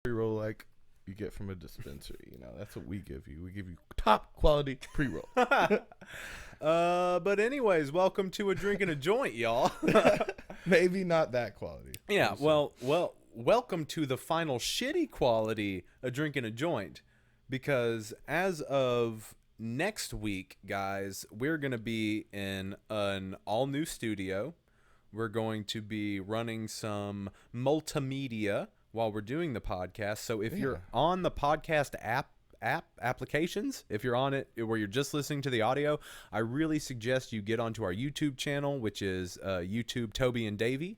pre-roll like you get from a dispensary. That's what we give you. We give you top quality pre-roll. But anyways, welcome to A Drink and a Joint, y'all. Maybe not that quality. Yeah, welcome to the final shitty quality A Drink and a Joint, because as of next week, guys, we're going to be in an all-new studio. We're going to be running some multimedia while we're doing the podcast. So if you're on the podcast applications, if you're on it where you're just listening to the audio, I really suggest you get onto our YouTube channel, which is YouTube Toby and Davey,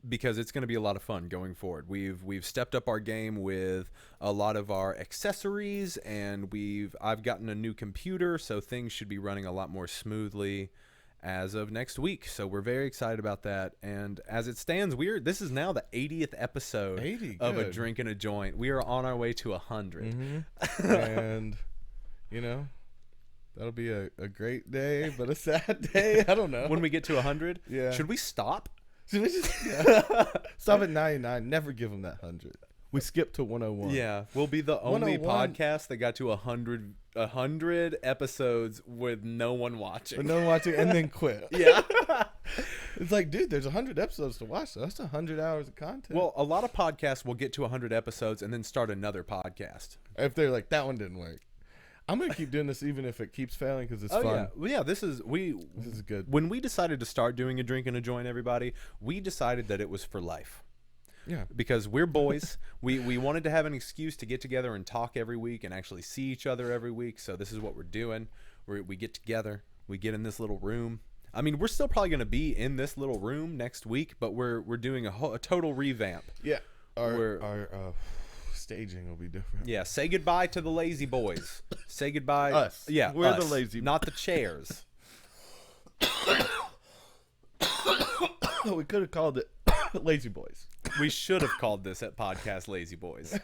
because it's going to be a lot of fun going forward. We've stepped up our game with a lot of our accessories, and I've gotten a new computer, so things should be running a lot more smoothly as of next week. So we're very excited about that. And as it stands, this is now the 80th episode of A Drink and a Joint. We are on our way to 100. Mm-hmm. And, that'll be a great day, but a sad day. I don't know. When we get to 100, yeah. Should we stop? Should we just stop at 99? Never give them that 100. We skipped to 101. Yeah, we'll be the only podcast that got to 100 episodes with no one watching. With no one watching, and then quit. Yeah. It's like, dude, there's 100 episodes to watch. So that's 100 hours of content. Well, a lot of podcasts will get to 100 episodes and then start another podcast. If they're like, that one didn't work. I'm going to keep doing this even if it keeps failing because it's fun. Yeah. Well, yeah, this is good. When we decided to start doing A Drink and a Joint, everybody, we decided that it was for life. Yeah. Because we're boys. we wanted to have an excuse to get together and talk every week and actually see each other every week. So this is what we're doing. We get together. We get in this little room. I mean, we're still probably going to be in this little room next week, but we're doing a total revamp. Yeah. Our staging will be different. Yeah. Say goodbye to the lazy boys. Say goodbye. Us. Yeah. We're us, the lazy boys. not the chairs. We could have called it Lazy Boys. We should have called this at Podcast Lazy Boys.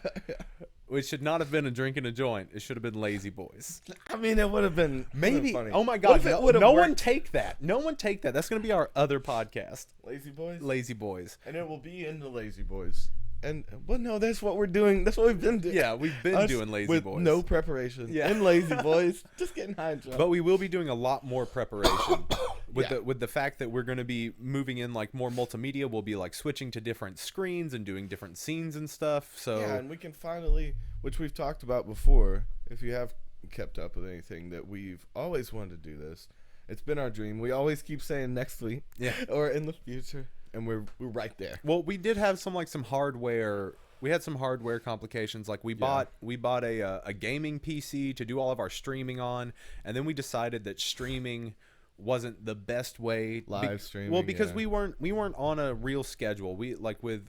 It should not have been A Drink and a Joint. It should have been Lazy Boys. I mean, it would have been maybe. Funny. Oh my God! No one take that. No one take that. That's going to be our other podcast. Lazy Boys. Lazy Boys. And it will be in the Lazy Boys. And no, that's what we're doing. That's what we've been doing. Yeah, we've been doing Lazy with Boys. No preparation. Yeah. And Lazy Boys. Just getting high and drunk. But we will be doing a lot more preparation. With the fact that we're going to be moving in like more multimedia, we'll be like switching to different screens and doing different scenes and stuff. So yeah, and we can finally, which we've talked about before, if you have kept up with anything, that we've always wanted to do this. It's been our dream. We always keep saying next week, or in the future, and we're right there. Well, we did have some hardware. We had some hardware complications. Like we bought a gaming PC to do all of our streaming on, and then we decided that streaming wasn't the best way live streaming. Well, because we weren't on a real schedule. We like with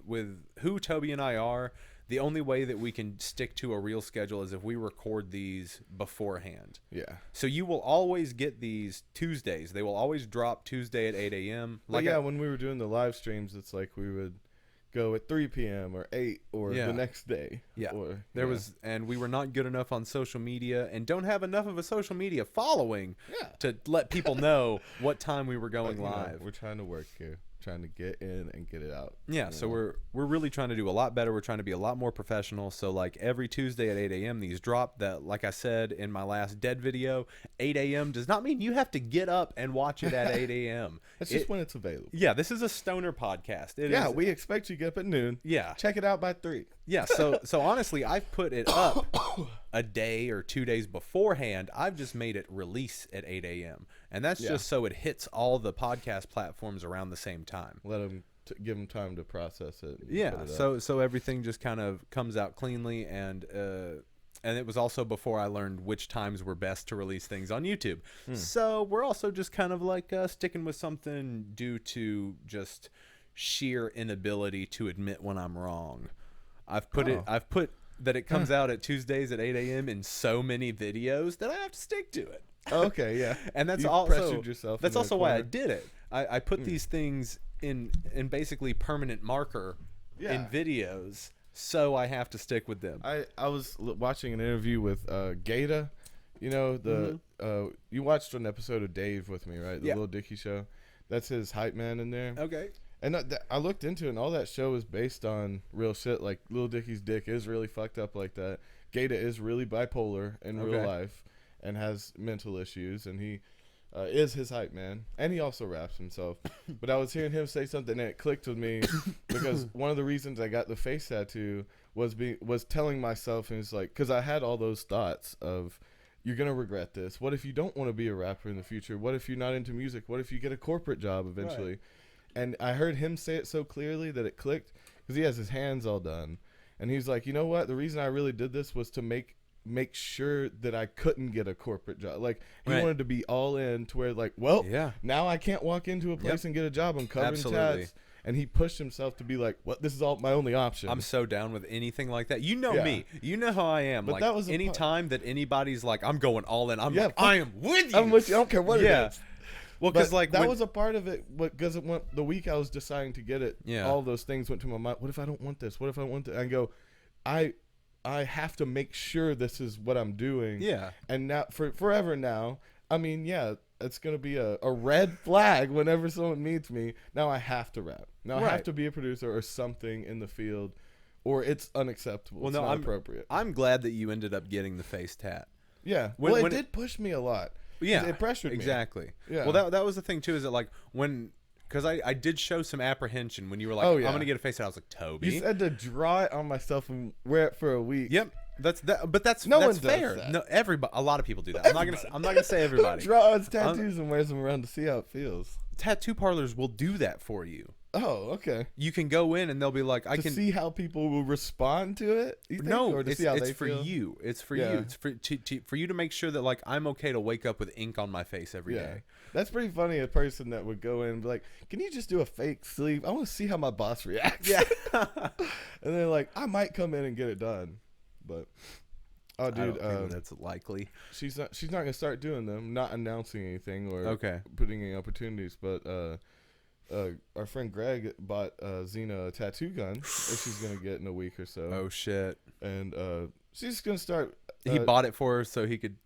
who Toby and I are, the only way that we can stick to a real schedule is if we record these beforehand. Yeah. So you will always get these Tuesdays. They will always drop Tuesday at 8 a.m. Like when we were doing the live streams, it's like we would go at 3 p.m. or 8 or the next day. Yeah. Or, and we were not good enough on social media and don't have enough of a social media following to let people know what time we were going live. We're trying to work here. Trying to get in and get it out. Yeah, so we're really trying to do a lot better. We're trying to be a lot more professional. So like every Tuesday at 8 a.m. these drop. That, like I said in my last dead video, 8 a.m. does not mean you have to get up and watch it at 8 a.m. It's just when it's available. Yeah, this is a stoner podcast. We expect you to get up at noon. Yeah. Check it out by 3. Yeah, so honestly, I've put it up a day or 2 days beforehand. I've just made it release at 8 a.m. And that's just so it hits all the podcast platforms around the same time. Let them give them time to process it. Yeah, so everything just kind of comes out cleanly, and it was also before I learned which times were best to release things on YouTube. So we're also just kind of like sticking with something due to just sheer inability to admit when I'm wrong. I've put that it comes out at Tuesdays at 8 a.m. in so many videos that I have to stick to it. Okay, yeah. And that's also why I did it. I put these things in basically permanent marker in videos, so I have to stick with them. I was watching an interview with Gata. You watched an episode of Dave with me, right? The Little Dicky Show. That's his hype man in there. Okay. And I looked into it, and all that show is based on real shit. Like, Lil Dicky's dick is really fucked up like that. Gaeta is really bipolar in real life and has mental issues, and he is his hype man. And he also raps himself. But I was hearing him say something, and it clicked with me because one of the reasons I got the face tattoo was telling myself, and it's like, because I had all those thoughts of, you're going to regret this. What if you don't want to be a rapper in the future? What if you're not into music? What if you get a corporate job eventually? Right. And I heard him say it so clearly that it clicked because he has his hands all done. And he's like, you know what? The reason I really did this was to make sure that I couldn't get a corporate job. Like, he wanted to be all in to where, like, well, now I can't walk into a place and get a job. I'm covered in tats. And he pushed himself to be like, "What? This is all my only option." I'm so down with anything like that. You know me. You know how I am. But like, that was any time that anybody's like, "I'm going all in," I'm like, "I am with you. I'm with you. I don't care what it is." Well, because like that was a part of it. Because it went the week I was deciding to get it. Yeah. All those things went to my mind. What if I don't want this? What if I want that? I go, I have to make sure this is what I'm doing. Yeah. And now, forever now, I mean, it's going to be a red flag whenever someone meets me. Now I have to rap. Now I have to be a producer or something in the field, or it's unacceptable. Well, it's not appropriate. I'm glad that you ended up getting the face tat. Yeah. When it did push me a lot. Yeah. It pressured me. Exactly. Yeah. Well, that was the thing, too, is that, like, because I did show some apprehenssion when you were like, I'm going to get a face tat. I was like, Toby. You said to draw it on myself and wear it for a week. Yep. But that's no one fair. Does that. No, a lot of people do that. I'm not gonna say everybody. Who draws tattoos and wears them around to see how it feels? Tattoo parlors will do that for you. Oh, okay. You can go in and they'll be like, to see how people will respond to it. You think? No, or to see how they feel? You. It's for you. It's for you to make sure that like I'm okay to wake up with ink on my face every day. That's pretty funny. A person that would go in and be like, "Can you just do a fake sleeve? I want to see how my boss reacts." Yeah. And they're like, "I might come in and get it done," but. Oh, dude, I don't think that's likely. She's not gonna start doing them, not announcing anything or putting any opportunities. But our friend Greg bought Xena a tattoo gun that she's gonna get in a week or so. Oh shit! And she's gonna start. He bought it for her so she could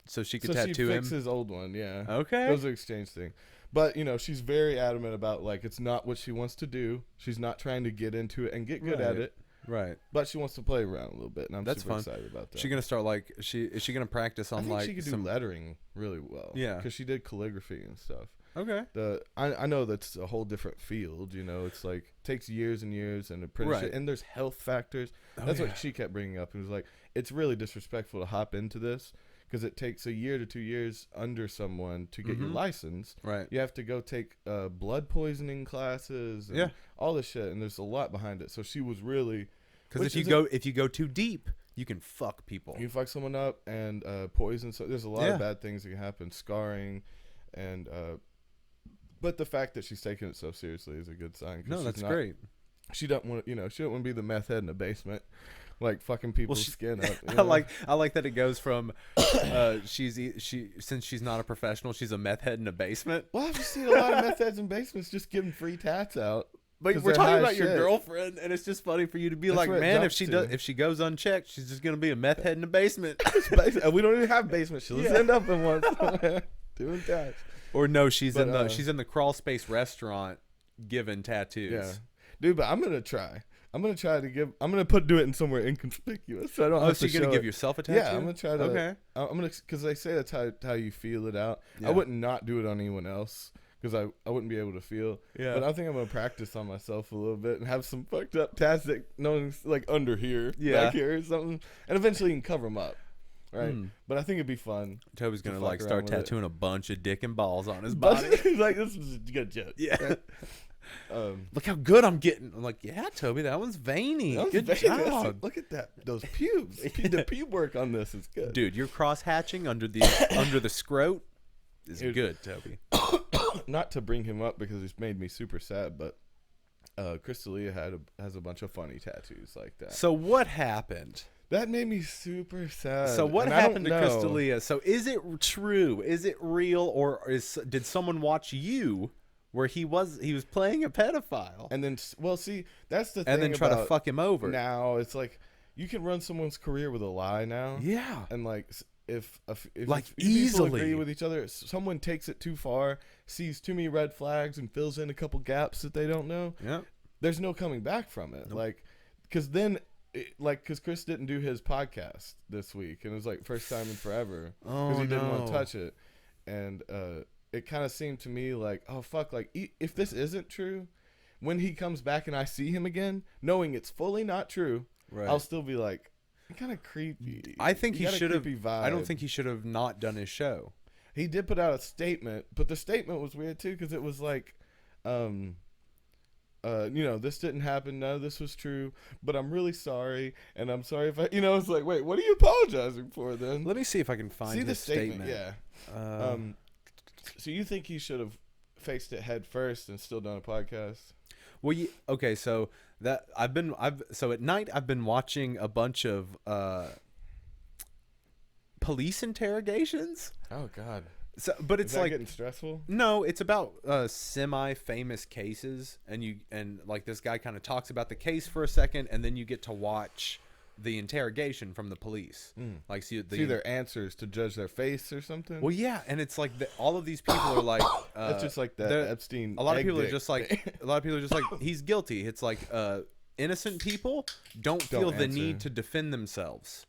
tattoo him. Fix his old one, yeah. Okay. Those are exchange thing. But she's very adamant about like it's not what she wants to do. She's not trying to get into it and get good at it. Right, but she wants to play around a little bit, and I'm super excited about that. She's gonna start like is she gonna practice on she could do lettering really well. Yeah, because she did calligraphy and stuff. Okay, I know that's a whole different field. It's like takes years and years and apprenticeship, and there's health factors. That's what she kept bringing up. It was like it's really disrespectful to hop into this because it takes a year to 2 years under someone to get your license. Right, you have to go take blood poisoning classes. And all this shit, and there's a lot behind it. So she was really because if you go too deep, you can fuck people. You fuck someone up and poison. So there's a lot of bad things that can happen, scarring, and but the fact that she's taking it so seriously is a good sign. No, that's great. She don't want she don't want to be the meth head in the basement, like fucking people's skin up. I like that it goes from since she's not a professional, she's a meth head in a basement. Well, I've seen a lot of meth heads in basements just giving free tats out. But we're talking about your girlfriend, and it's just funny for you to be like, man, if she goes unchecked, she's just gonna be a meth head in the basement. We don't even have basements. She'll just end up in one doing tats. Or no, she's in the crawl space restaurant giving tattoos. Yeah, dude. But I'm gonna try. I'm gonna try to give. I'm gonna do it in somewhere inconspicuous. So I don't. So you're gonna give yourself a tattoo? Yeah, I'm gonna try to. Okay. I'm gonna because they say that's how you feel it out. Yeah. I wouldn't not do it on anyone else. Because I wouldn't be able to feel. Yeah. But I think I'm going to practice on myself a little bit and have some fucked up tats that no one's like under here, back here or something. And eventually you can cover them up. Right? But I think it'd be fun. Toby's going to like start tattooing a bunch of dick and balls on his body. He's like, this is a good joke. Yeah. Look how good I'm getting. I'm like, yeah, Toby, that one's veiny. Good job. Look at that. Those pubes. The pube work on this is good. Dude, your cross hatching under the scrot is good, Toby. Not to bring him up because he's made me super sad, but Delia has a bunch of funny tattoos like that. So what happened? That made me super sad. So what happened to Delia? So is it true? Is it real? Or did someone watch you where he was playing a pedophile? And then, well, see, that's the thing. And then try to fuck him over. Now it's like you can run someone's career with a lie now. Yeah. And like if like easily people agree with each other, someone takes it too far sees too many red flags and fills in a couple gaps that they don't know, there's no coming back from it. Nope. Like, because then, because Chris didn't do his podcast this week, and it was like first time in forever because he didn't want to touch it, and it kind of seemed to me like, oh fuck, like if this isn't true, when he comes back and I see him again, knowing it's fully not true, I'll still be like, kind of creepy. I think he should have. I don't think he should have not done his show. He did put out a statement, but the statement was weird too because it was like, this didn't happen. None of this was true, but I'm really sorry, and I'm sorry if I, it's like, wait, what are you apologizing for then? Let me see if I can find his statement. Yeah. So you think he should have faced it head first and still done a podcast? Well, okay, so that so at night I've been watching a bunch of police interrogations. Oh God. So, but it's like getting stressful. No, it's about semi-famous cases, and like this guy kind of talks about the case for a second, and then you get to watch the interrogation from the police. Like see their answers to judge their face or something. Well, yeah, and it's like all of these people are like that's just like that Epstein. A lot of people are just like he's guilty. It's like innocent people don't feel the need to defend themselves.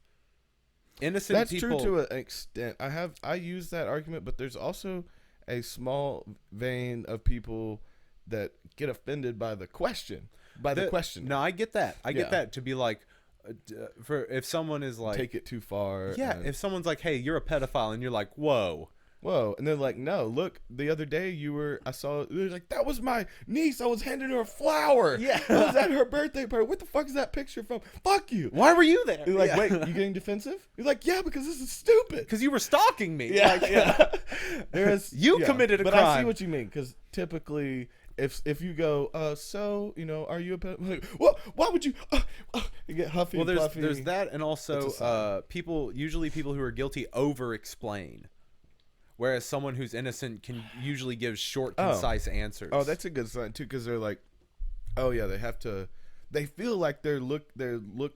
Innocent people. That's true to an extent. I use that argument, but there's also a small vein of people that get offended by the question. No, I get that. I get that to be like, for if someone is like, take it too far. Yeah, if someone's like, hey, you're a pedophile, and you're like, whoa, and they're like, no, look, the other day I saw, they're like, that was my niece. I was handing her a flower. Yeah, I was at her birthday party. What the fuck is that picture from? Fuck you. Why were you there? You're like, wait, you getting defensive? You're like, yeah, because this is stupid. Because you were stalking me. Yeah, you committed a crime. But I see what you mean, because typically, if you go, are you a pedophile? Like, what? Why would you? You get huffy. Well, and puffy. There's that, and also people who are guilty over-explain. Whereas someone who's innocent can usually give short, concise answers. Oh, that's a good sign too, because they're like, oh yeah, they have to. They feel like they look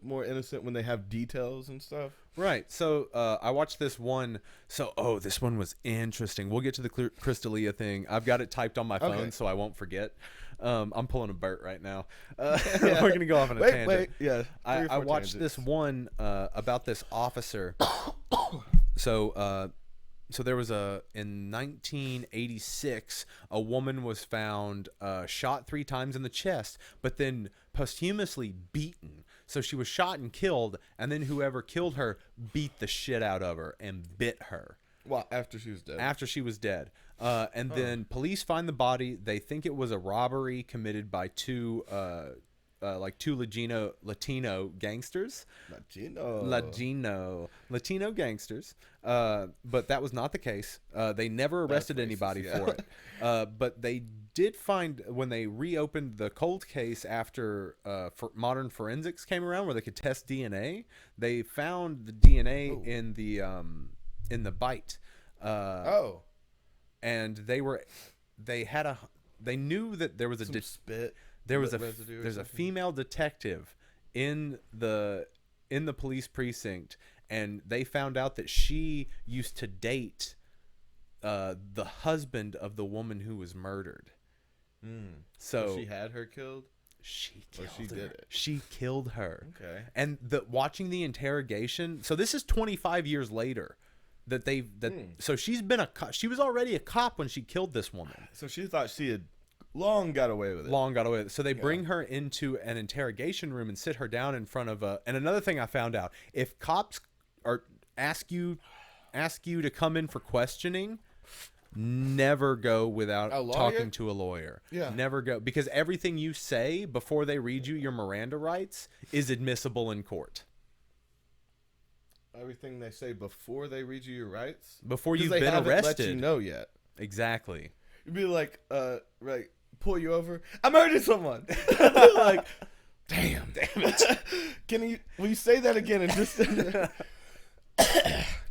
more innocent when they have details and stuff. Right. So I watched this one. So this one was interesting. We'll get to the Chris Delia thing. I've got it typed on my phone so I won't forget. I'm pulling a Bert right now. We're gonna go off on a tangent. Wait, yeah. I watched this one about this officer. So there was in 1986, a woman was found shot 3 times in the chest, but then posthumously beaten. So she was shot and killed, and then whoever killed her beat the shit out of her and bit her. Well, after she was dead. After she was dead. And then police find the body. They think it was a robbery committed by two Latino gangsters. Latino gangsters. But that was not the case. They never arrested anybody for it. But they did find, when they reopened the cold case after modern forensics came around, where they could test DNA, they found the DNA in the bite. And they knew that there was a spit. There's a female detective in the police precinct, and they found out that she used to date the husband of the woman who was murdered. So she had her killed? She killed her. Did it? She killed her. Okay. And watching the interrogation, so this is 25 years later so she's been she was already a cop when she killed this woman. So she thought she had long got away with it. So they bring her into an interrogation room and sit her down in front of and another thing I found out, if cops ask you to come in for questioning, never go without talking to a lawyer. Yeah. Never go, because everything you say before they read you your Miranda rights is admissible in court. Everything they say before they read you your rights? Before you've been arrested. Let you know yet. Exactly. You'd be like, right, pull you over. I murdered someone. Like, damn it. Will you say that again and just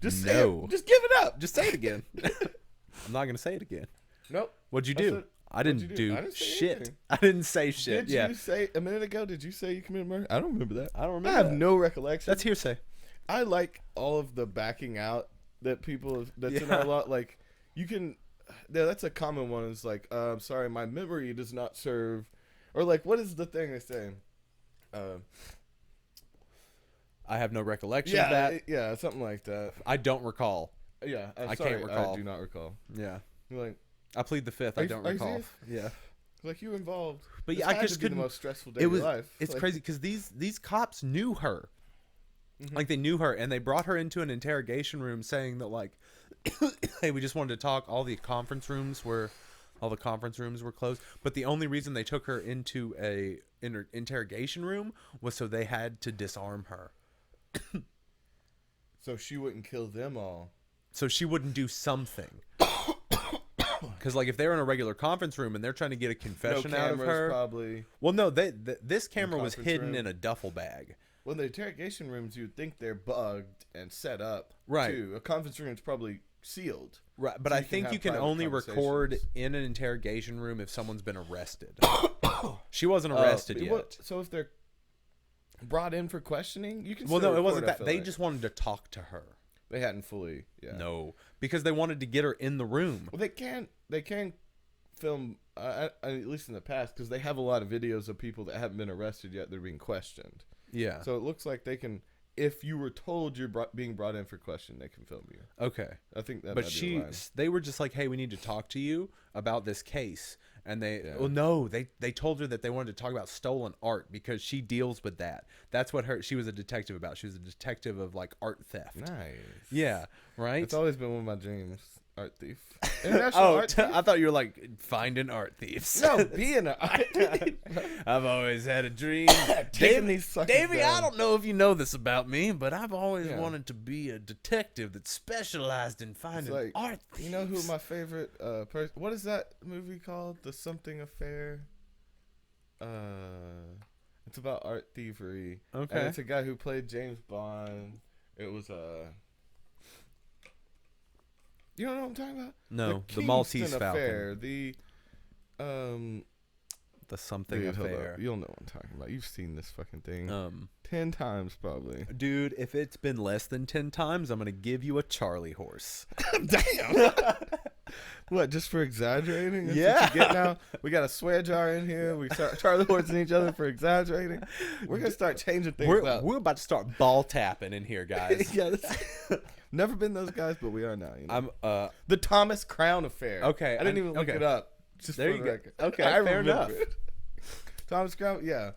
just say it. Just give it up. Just say it again. I'm not gonna say it again. Nope. What'd you do? I didn't do shit. Anything. I didn't say shit. Did you say a minute ago? Did you say you committed murder? I don't remember that. I have no recollection. That's hearsay. I like all of the backing out that people that's in our law. Like, you can yeah, that's a common one. It's like, sorry, my memory does not serve, or like, what is the thing they say? I have no recollection of that. Yeah, something like that. I don't recall. Yeah, I can't recall. I do not recall. Yeah, You're like, I plead the fifth. I don't recall. Yeah, like you involved. but this yeah, I had just to be couldn't. The most stressful day of your life. It's like, crazy because these cops knew her. Mhm. Like they knew her, and they brought her into an interrogation room, saying that like, hey, we just wanted to talk. All the conference rooms were closed, but the only reason they took her into a interrogation room was so they had to disarm her. So she wouldn't kill them all. So she wouldn't do something. Because like if they're in a regular conference room and they're trying to get a confession out of her, probably. Well, no, this camera was hidden room. in a duffel bag. Well, the interrogation rooms, you'd think they're bugged and set up. Right. Too. A conference room is probably sealed. Right, but So I think you can have only private record conversations. in an interrogation room if someone's been arrested. She wasn't arrested yet. So if they're brought in for questioning, you can. Well, still no, it record, wasn't I that. feel They like. just wanted to talk to her. They hadn't fully. Yeah. No, because they wanted to get her in the room. Well, they can film at least in the past because they have a lot of videos of people that haven't been arrested yet. They're being questioned. Yeah. So it looks like they can. If you were told you're being brought in for question, they can film you. Okay. I think that. But they were just like, hey, we need to talk to you about this case. And well, no, they told her that they wanted to talk about stolen art because she deals with that. That's what she was a detective about. She was a detective of like art theft. Nice. Yeah. Right. It's always been one of my dreams. Art thief. Art thief? I thought you were like finding art thieves. No, being an art thief. I've always had a dream. Taking these suckers Davey, down. I don't know if you know this about me, but I've always wanted to be a detective that specialized in finding art thieves. You know who my favorite person? What is that movie called? The Something Affair. It's about art thievery. Okay. And it's a guy who played James Bond. It was You don't know what I'm talking about? No, the Maltese Kingston Affair, Falcon. The Something dude, Affair. You'll know what I'm talking about. You've seen this fucking thing 10 times probably. Dude, if it's been less than 10 times, I'm gonna give you a Charlie horse. Damn. What, just for exaggerating? That's what you get now? We got a swear jar in here. We start Charlie horsing each other for exaggerating. We're gonna start changing things up. We're about to start ball tapping in here, guys. Yeah, never been those guys, but we are now. You know? I'm the Thomas Crown Affair. Okay, I didn't even look it up. Just there for you the go. record. Okay, I fair enough. it. Thomas Crown, yeah.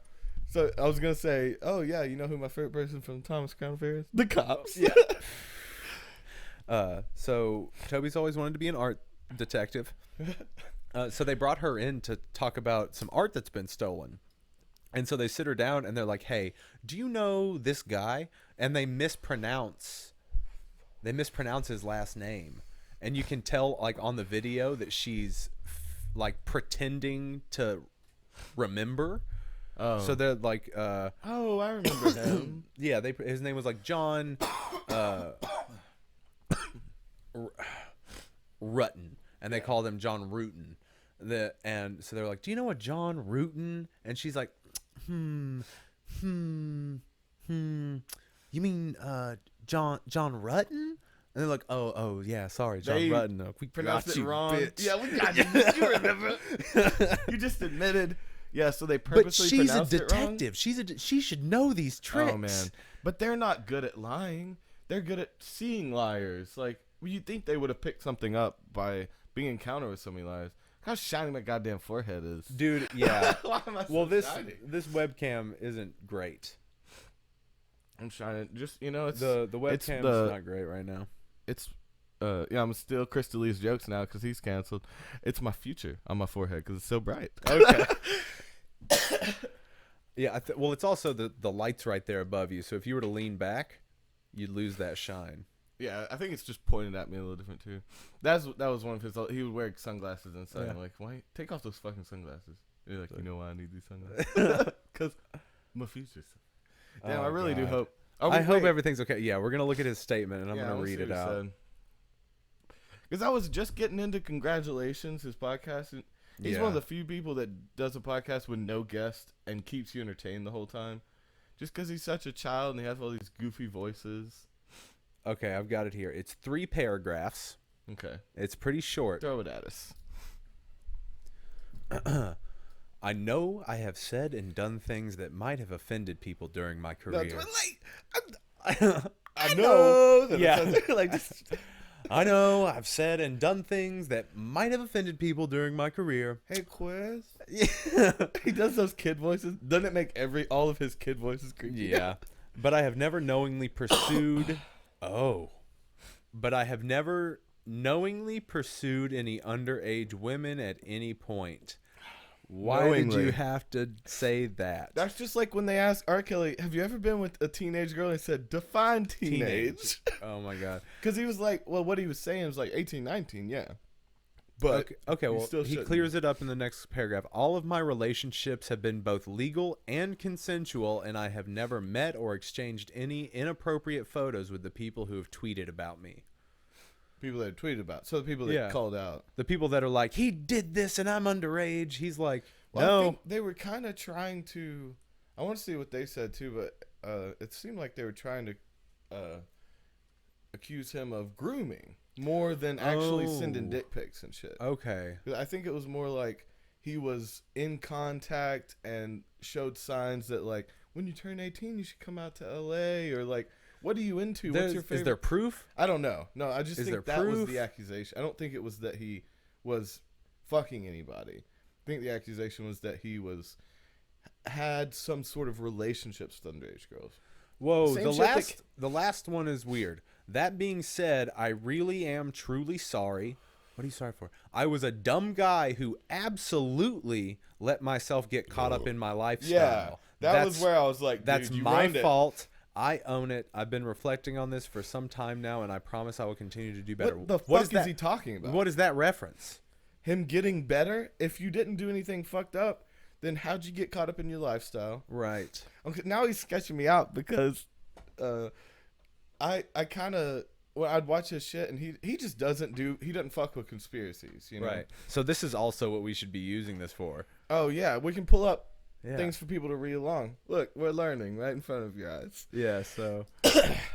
So I was gonna say, oh yeah, you know who my favorite person from the Thomas Crown Affair is? The cops. Yeah. So Toby's always wanted to be an art detective. So they brought her in to talk about some art that's been stolen. And so they sit her down and they're like, hey, do you know this guy? And they mispronounce his last name. And you can tell like on the video that she's like pretending to remember. Oh. So they're like I remember him. yeah, his name was like John Rutten, and they called him John Rutten. And so they're like, do you know a John Rutten? And she's like, you mean John Rutten? And they're like, oh yeah, sorry, John Rutten. We pronounced got it you, wrong. bitch. Yeah, we got you. You remember? You just admitted. Yeah, so they purposely But she's a pronounced it wrong? detective. She should know these tricks. Oh man, but they're not good at lying. They're good at seeing liars. Like you'd think they would have picked something up by being encountered with so many liars. How shiny my goddamn forehead is, Dude. Yeah. Why am I so Well, this webcam isn't great. I'm trying to just it's The webcam's not great right now. It's I'm still Chris D'Elia's jokes now because he's canceled. It's my future on my forehead because it's so bright. Okay. Yeah. Well, it's also the light's right there above you. So if you were to lean back, you'd lose that shine. Yeah, I think it's just pointed at me a little different too. That was one of his. He would wear sunglasses inside. Yeah. I'm like, why take off those fucking sunglasses? You're like, you know why I need these sunglasses? Because my future's. Damn, I really do hope. I hope everything's okay. Yeah, we're gonna look at his statement and I'm gonna read it out. Because I was just getting into congratulations, his podcast. He's one of the few people that does a podcast with no guest and keeps you entertained the whole time. Just because he's such a child and he has all these goofy voices. Okay, I've got it here. It's 3 paragraphs. Okay. It's pretty short. Throw it at us. I know I have said and done things that might have offended people during my career. I know. Yeah. Like just, I know I've said and done things that might have offended people during my career. hey, Quiz. Yeah. He does those kid voices. Doesn't it make all of his kid voices creepy? Yeah. But I have never knowingly pursued. But I have never knowingly pursued any underage women at any point. Why did you have to say that? That's just like when they asked R. Kelly, have you ever been with a teenage girl? And he said, define teenage. Oh, my God. Because he was like, well, what he was saying was like 18, 19, yeah. But okay, well, he clears it up in the next paragraph. All of my relationships have been both legal and consensual, and I have never met or exchanged any inappropriate photos with the people who have tweeted about me. People that tweeted about. So the people that called out. The people that are like, he did this and I'm underage. He's like, well, no. I think they were kind of trying to, I want to see what they said too, but it seemed like they were trying to accuse him of grooming more than actually sending dick pics and shit. Okay. I think it was more like he was in contact and showed signs that like, when you turn 18, you should come out to LA or like, what are you into? What's your favorite? Is there proof? I don't know. No, I just think that proof? was the accusation. I don't think it was that he was fucking anybody. I think the accusation was that he had some sort of relationships with underage girls. Whoa, the last one is weird. That being said, I really am truly sorry. What are you sorry for? I was a dumb guy who absolutely let myself get caught up in my lifestyle. Yeah, that was where I was like, dude, that's you my ruined it. fault. I own it. I've been reflecting on this for some time now, and I promise I will continue to do better. What the fuck is he talking about? What is that reference? Him getting better? If you didn't do anything fucked up, then how'd you get caught up in your lifestyle? Right. Okay, now he's sketching me out because I kind of, well, I'd watch his shit, and he just doesn't fuck with conspiracies, you know? Right. So this is also what we should be using this for. Oh, yeah, we can pull up things for people to read along. Look, we're learning right in front of you guys. Yeah, so.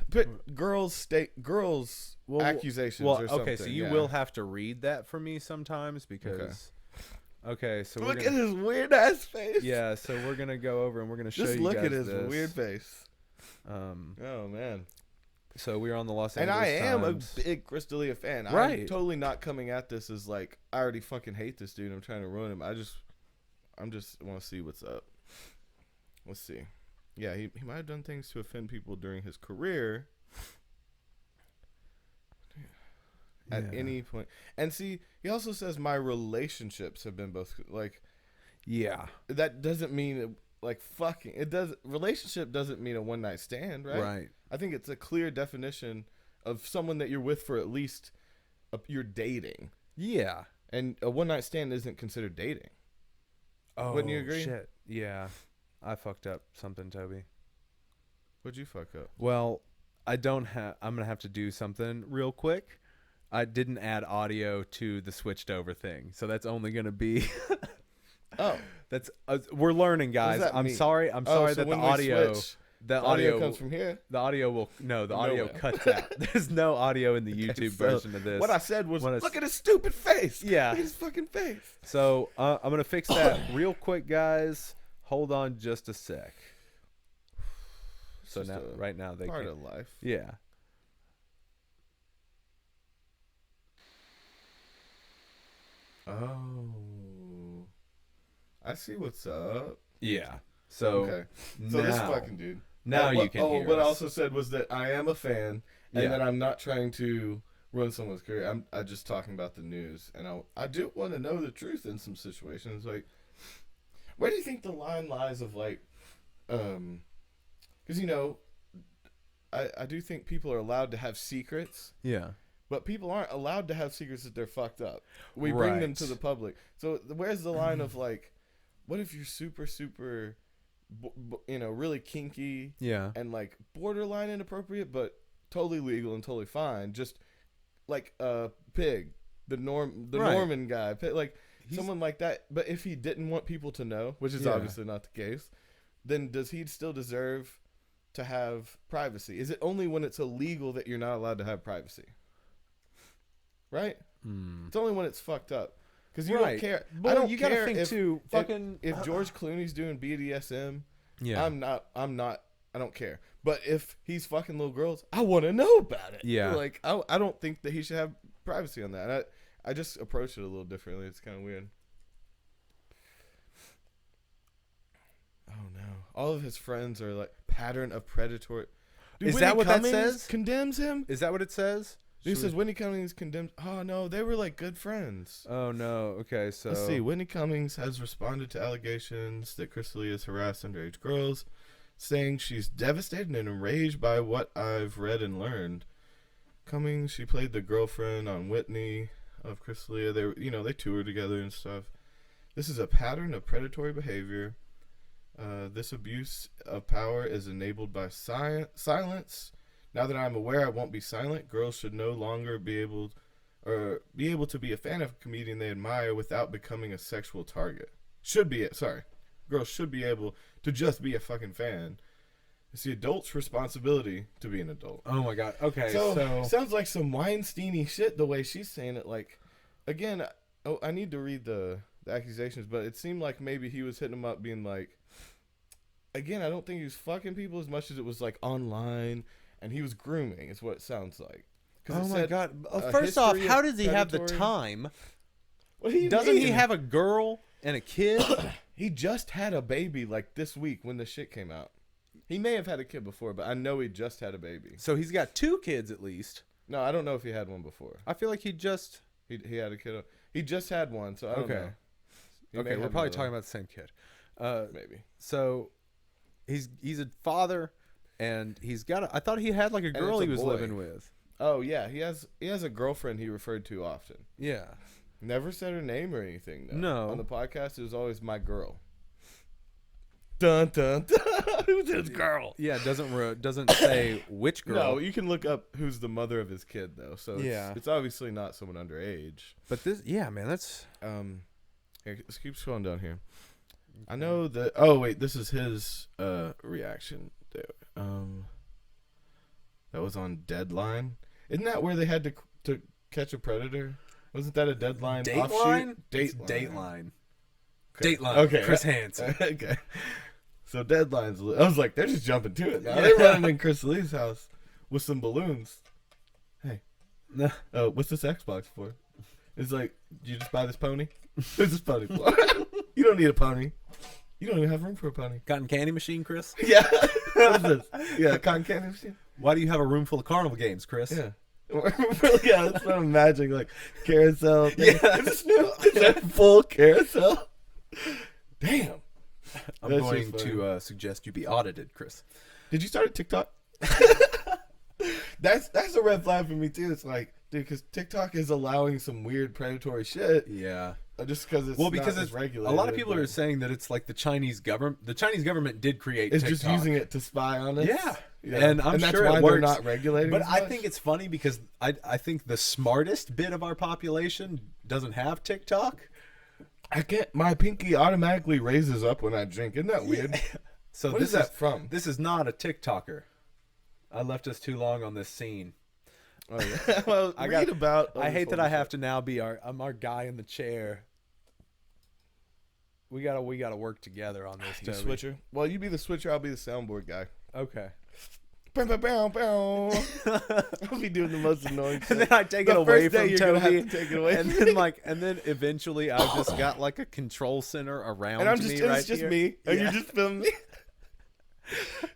But girls' accusations or something. Okay, so you will have to read that for me sometimes because. Okay, so look at his weird ass face. Yeah, so we're gonna go over and we're gonna show you guys just look at his this. weird face. Oh man. So we're on the Los and Angeles I am Times. a big Chris D'Elia fan. Right. I'm totally not coming at this as like I already fucking hate this dude. I'm trying to ruin him. I'm just want to see what's up. Let's see. Yeah, he might have done things to offend people during his career. At any point. And see, he also says my relationships have been both like. Yeah. That doesn't mean like fucking. Relationship doesn't mean a one night stand, right? Right. I think it's a clear definition of someone that you're with for at least you're dating. Yeah. And a one night stand isn't considered dating. Oh, wouldn't you agree? Shit. Yeah. I fucked up something, Toby. What'd you fuck up? Well, I'm going to have to do something real quick. I didn't add audio to the switched over thing. So that's only going to be Oh. That's we're learning, guys. I'm sorry. I'm sorry that the audio the audio comes from here. The audio will audio cuts out. There's no audio in the YouTube version of this. What I said was look at his stupid face. Yeah. Look at his fucking face. So, I'm going to fix that real quick, guys. Hold on just a sec. So now right now they part of life. Yeah. Oh. I see what's up. Yeah. So okay. So this fucking dude. Now you can hear what us. I also said was that I am a fan and that I'm not trying to ruin someone's career. I'm just talking about the news, and I do want to know the truth in some situations. Like, where do you think the line lies of like, because I do think people are allowed to have secrets. Yeah. But people aren't allowed to have secrets that they're fucked up. We bring them to the public. So where's the line of like, what if you're super, super, really kinky, and like borderline inappropriate, but totally legal and totally fine. Just like Pig, the Norman guy, like someone like that. But if he didn't want people to know, which is obviously not the case, then does he still deserve to have privacy? Is it only when it's illegal that you're not allowed to have privacy? right? Mm. It's only when it's fucked up. Because you Right. don't care. Well, I don't you care gotta think if, too. Fucking if George Clooney's doing BDSM. yeah. I'm not. I don't care. But if he's fucking little girls, I want to know about it. Yeah. Like I don't think that he should have privacy on that. And I just approach it a little differently. It's kind of weird. Oh no! All of his friends are like pattern of predatory. Dude, Is Whitney that what that Cummings says? Condemns him. Is that what it says? He says Whitney Cummings condemns. Oh no, they were like good friends. Oh no. Okay, so Let's see. Whitney Cummings has responded to allegations that Chris D'Elia has harassed underage girls, saying she's devastated and enraged by what I've read and learned. Cummings, she played the girlfriend on Whitney of Chris D'Elia. They toured together and stuff. This is a pattern of predatory behavior. This abuse of power is enabled by silence. Now that I'm aware I won't be silent, girls should no longer be able to be a fan of a comedian they admire without becoming a sexual target. Girls should be able to just be a fucking fan. It's the adult's responsibility to be an adult. Oh my god. Okay, So sounds like some Weinstein-y shit the way she's saying it. Like, again, I need to read the accusations, but it seemed like maybe he was hitting them up being like, again, I don't think he was fucking people as much as it was like online, and he was grooming is what it sounds like. Oh my god. First off, how does he have the time? Doesn't he have a girl and a kid? He just had a baby like this week when the shit came out. He may have had a kid before, but I know he just had a baby. So he's got 2 kids at least. No, I don't know if he had one before. I feel like he had a kid. He just had one, so I don't know. Okay, we're probably talking about the same kid. Maybe. So he's a father, and he's got. I thought he had like a girl he was living with. Oh yeah, he has a girlfriend he referred to often. Yeah. Never said her name or anything. Though. No. On the podcast, it was always my girl. Dun dun dun. Who's his girl? Yeah, doesn't say which girl. No, you can look up who's the mother of his kid though. So it's obviously not someone underage. But this, yeah, man, that's Here, let's keep scrolling down here. I know that. Oh wait, this is his reaction. That was on Deadline. Isn't that where they had to catch a predator? Wasn't that a Deadline? Dateline? Dateline. Dateline. Okay. Chris Hansen. Okay. So Deadline's. I was like, they're just jumping to it now. They're running in Chris Lee's house with some balloons. Hey. What's this Xbox for? It's like, did you just buy this pony? Who's this pony for? You don't need a pony. You don't even have room for a pony. Cotton candy machine, Chris? Yeah. What is this? Yeah, cotton candy machine. Why do you have a room full of carnival games, Chris? Yeah. Yeah, that's what I'm imagining. Like, carousel. Thing. Yeah. Is this new? Is that full carousel? Damn. I'm going to suggest you be audited, Chris. Did you start a TikTok? That's a red flag for me, too. It's like, dude, because TikTok is allowing some weird predatory shit. Yeah. Just because it's because it's regulated. A lot of people are saying that it's like the Chinese government. The Chinese government did create TikTok. It's just using it to spy on us. Yeah. And I'm sure that's why they're not regulating. But I think it's funny because I think the smartest bit of our population doesn't have TikTok. My pinky automatically raises up when I drink. Isn't that weird? Yeah. So what is that from? This is not a TikToker. I left us too long on this scene. Oh yeah. Well, I hate that I have to now be I'm our guy in the chair. We gotta work together on this. You switcher. Well, you be the switcher. I'll be the soundboard guy. Okay. I'll be doing the most annoying shit. And then I take it away from Toby. Take it away. And then eventually I've just got like a control center around and me it's just here. me. And you're just filming me.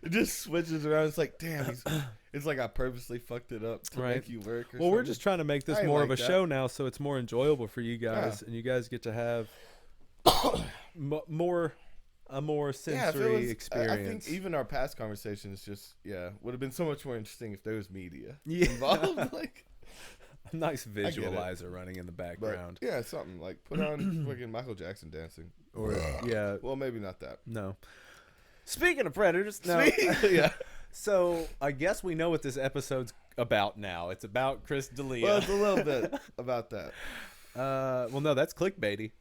It just switches around. It's like, damn, it's like I purposely fucked it up to make you work. Well, we're just trying to make this more of a show now, so it's more enjoyable for you guys, and you guys get to have a more sensory experience. I think even our past conversations would have been so much more interesting if there was media involved. Like a nice visualizer running in the background. But, something like put on fucking Michael Jackson dancing. Or well, maybe not that. No. Speaking of predators, no. So I guess we know what this episode's about now. It's about Chris D'Elia. Well, it's a little bit about that. Well, no, that's clickbaity.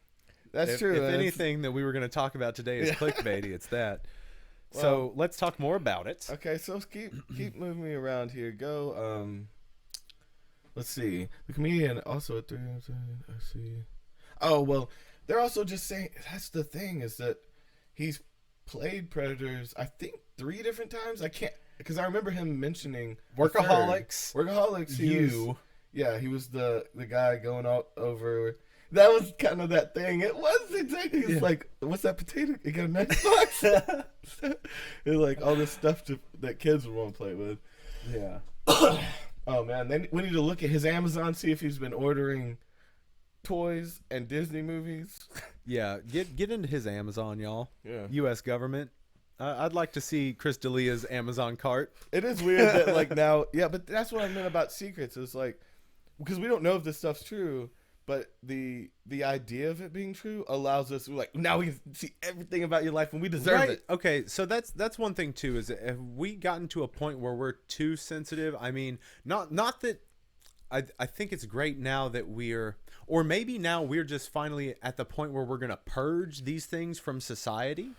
That's true. If anything that we were going to talk about today is clickbaity, it's that. Well, so let's talk more about it. Okay, so keep moving me around here. Go. Let's see. The comedian also at 3. I see. Oh well, they're also just saying that's the thing is that he's played Predators. I think 3 different times. I can't because I remember him mentioning Workaholics. Workaholics. He was the guy going all over. That was kind of that thing. It was exactly. He's like, "What's that potato? You got an Xbox?" It's like all this stuff that kids would want to play with. Yeah. Oh man, then we need to look at his Amazon, see if he's been ordering toys and Disney movies. Yeah, get into his Amazon, y'all. Yeah. U.S. government. I'd like to see Chris Delia's Amazon cart. It is weird that like now, yeah, but that's what I meant about secrets. Is like because we don't know if this stuff's true. But the idea of it being true allows us like now we can see everything about your life and we deserve it. Okay, so that's one thing too. Is have we gotten to a point where we're too sensitive? I mean, not that. I think it's great now that or maybe now we're just finally at the point where we're gonna purge these things from society,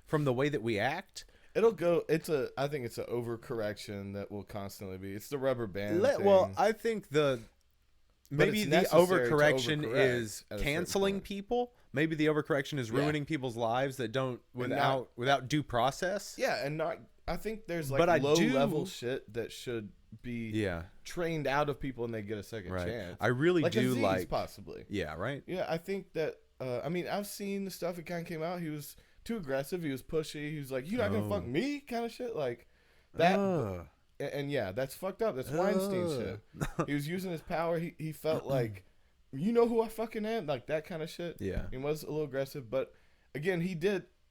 from the way that we act. It'll go. I think it's an overcorrection that will constantly be. It's the rubber band. Thing. Well, I think maybe the overcorrection is canceling people. Maybe the overcorrection is ruining people's lives that don't without due process. Yeah, and not. I think there's like low level shit that should be trained out of people and they get a second chance. I really do Aziz, like possibly. Yeah, right. Yeah, I think that. I mean, I've seen the stuff. It kind of came out. He was too aggressive. He was pushy. He was like, "You're not gonna fuck me," kind of shit like that. And yeah, that's fucked up. That's Weinstein shit. He was using his power. He felt like, you know who I fucking am? Like that kind of shit. Yeah. He was a little aggressive, but again, he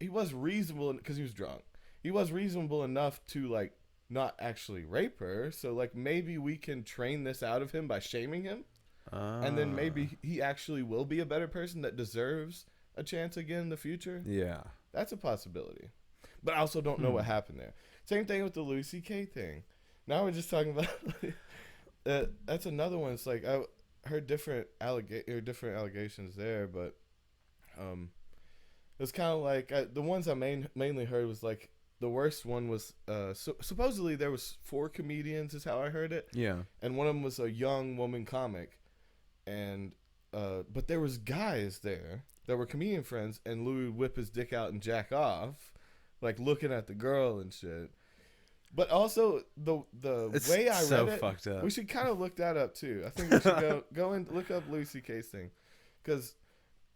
was reasonable because he was drunk. He was reasonable enough to like not actually rape her. So like maybe we can train this out of him by shaming him. And then maybe he actually will be a better person that deserves a chance again in the future. Yeah. That's a possibility. But I also don't know what happened there. Same thing with the Louis C.K. thing. Now we're just talking about that's another one. It's like I heard different allegations there, but it was kind of like the ones I mainly heard was like the worst one was supposedly there was 4 comedians is how I heard it. Yeah. And one of them was a young woman comic, and but there was guys there that were comedian friends, and Louis would whip his dick out and jack off, like looking at the girl and shit. But also the way I read it, fucked up. We should kind of look that up too. I think we should go and look up Louis C.K.'s thing, because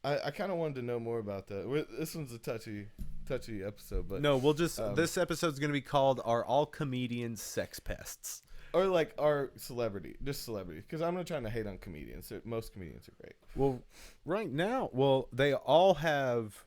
I kind of wanted to know more about that. This one's a touchy episode, but no, we'll just this episode's gonna be called "Are All Comedians Sex Pests?" Or like our celebrity, because I'm not trying to hate on comedians. Most comedians are great. Well, right now, they all have